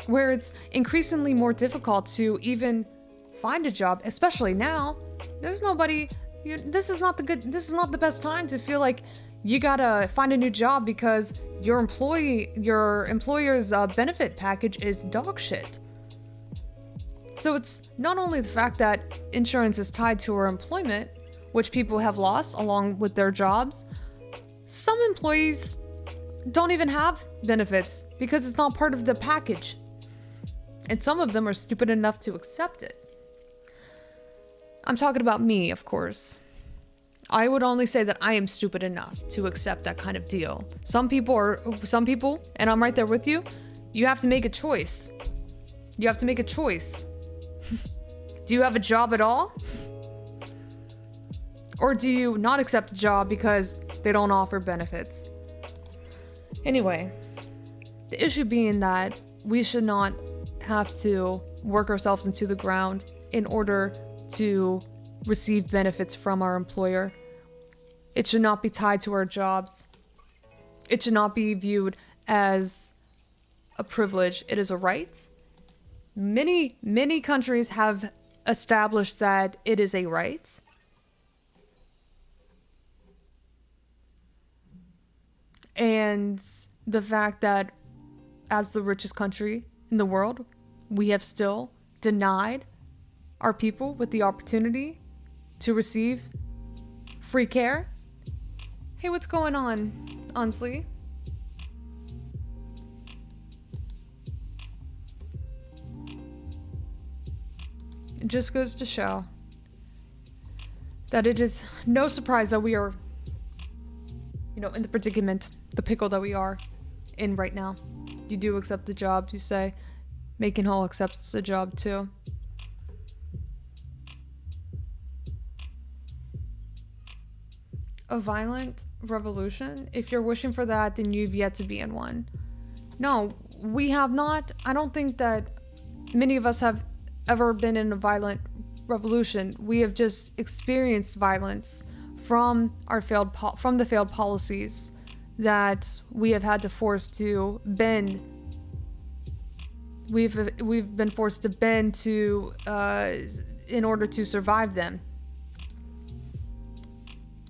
where it's increasingly more difficult to even find a job, especially now. There's nobody. This is not the best time to feel like you gotta find a new job because your employer's benefit package is dog shit. So it's not only the fact that insurance is tied to our employment, which people have lost along with their jobs. Some employees don't even have benefits because it's not part of the package. And some of them are stupid enough to accept it. I'm talking about me, of course. I would only say that I am stupid enough to accept that kind of deal. Some people, and I'm right there with you, you have to make a choice. You have to make a choice. Do you have a job at all? Or do you not accept a job because they don't offer benefits? Anyway, the issue being that we should not have to work ourselves into the ground in order to receive benefits from our employer. It should not be tied to our jobs. It should not be viewed as a privilege. It is a right. Many countries have established that it is a right. And the fact that as the richest country in the world, we have still denied our people with the opportunity to receive free care. Hey, what's going on, Ansley? It just goes to show that it is no surprise that we are, in the predicament, the pickle that we are in right now. You do accept the job, you say. Macon Hall accepts the job too. A violent revolution? If you're wishing for that, then you've yet to be in one. No, we have not. I don't think that many of us have ever been in a violent revolution. We have just experienced violence from the failed policies that we have had to force to bend. We've been forced to bend to in order to survive them.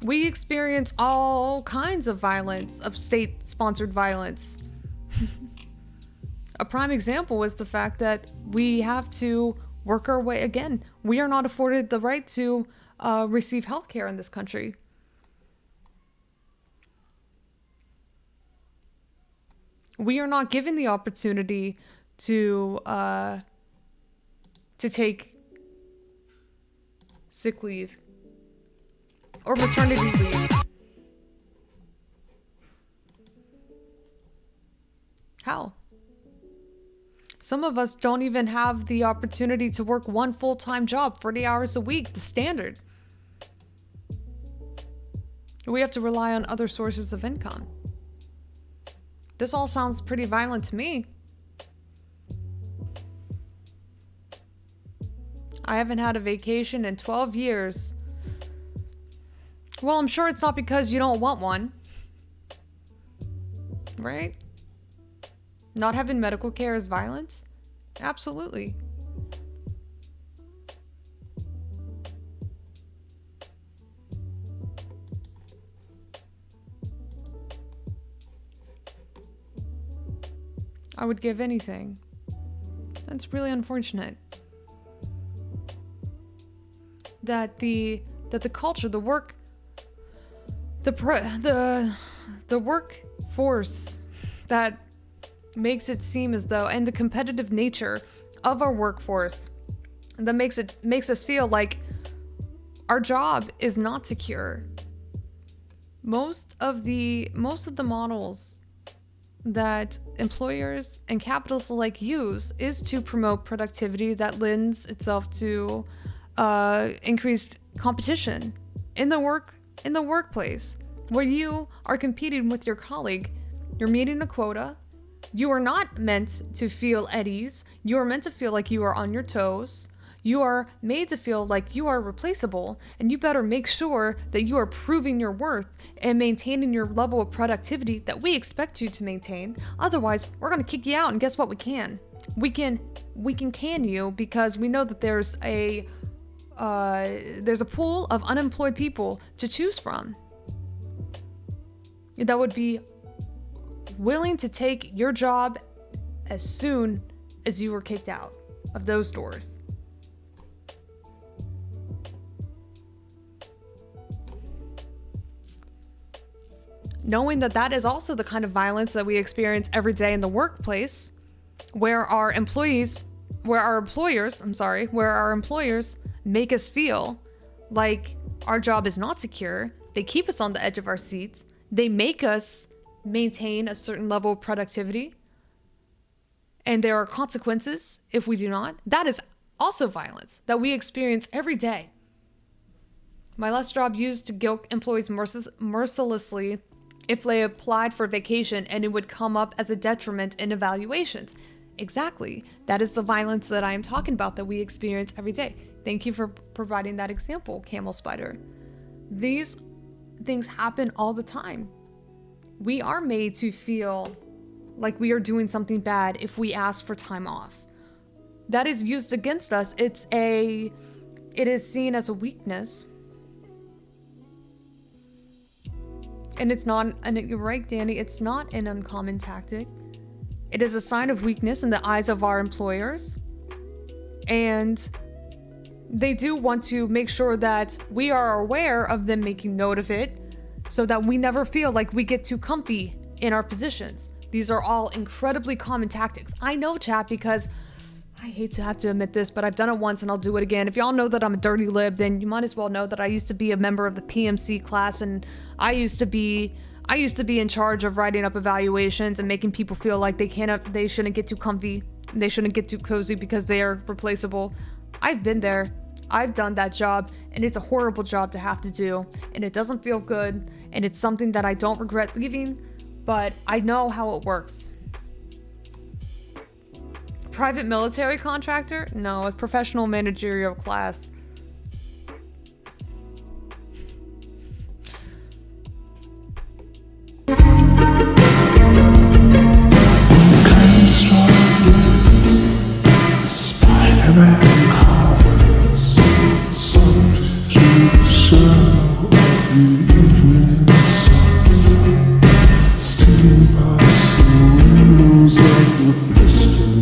We experience all kinds of violence, of state-sponsored violence. A prime example was the fact that we have to work our way, again, we are not afforded the right to receive health care in this country. We are not given the opportunity to take sick leave or maternity leave. How? Some of us don't even have the opportunity to work one full-time job, 40 hours a week, the standard. We have to rely on other sources of income. This all sounds pretty violent to me. I haven't had a vacation in 12 years. Well, I'm sure it's not because you don't want one. Right? Not having medical care is violence? Absolutely. I would give anything. That's really unfortunate. That the culture, the workforce that makes it seem as though, and the competitive nature of our workforce that makes us feel like our job is not secure. Most of the models that employers and capitalists alike use is to promote productivity that lends itself to increased competition in the workplace, where you are competing with your colleague. You're meeting a quota. You are not meant to feel at ease. You are meant to feel like you are on your toes. You are made to feel like you are replaceable, and you better make sure that you are proving your worth and maintaining your level of productivity that we expect you to maintain. Otherwise, we're going to kick you out, and guess what? We can you because we know that there's a pool of unemployed people to choose from that would be willing to take your job as soon as you were kicked out of those doors. knowing that that is also the kind of violence that we experience every day in the workplace, where our employers make us feel like our job is not secure. They keep us on the edge of our seats. They make us maintain a certain level of productivity. And there are consequences if we do not. That is also violence that we experience every day. My last job used to guilt employees mercilessly if they applied for vacation, and it would come up as a detriment in evaluations. Exactly. That is the violence that I am talking about that we experience every day. Thank you for providing that example, Camel Spider. These things happen all the time. We are made to feel like we are doing something bad if we ask for time off. That is used against us. It is seen as a weakness. And it's not, and you're right, Danny, it's not an uncommon tactic. It is a sign of weakness in the eyes of our employers. And they do want to make sure that we are aware of them making note of it so that we never feel like we get too comfy in our positions. These are all incredibly common tactics. I know, chat, because I hate to have to admit this, but I've done it once and I'll do it again. If y'all know that I'm a dirty lib, then you might as well know that I used to be a member of the PMC class, and I used to be in charge of writing up evaluations and making people feel like they shouldn't get too comfy, they shouldn't get too cozy because they are replaceable. I've been there. I've done that job, and it's a horrible job to have to do, and it doesn't feel good, and it's something that I don't regret leaving, but I know how it works. Private military contractor? No, a professional managerial class.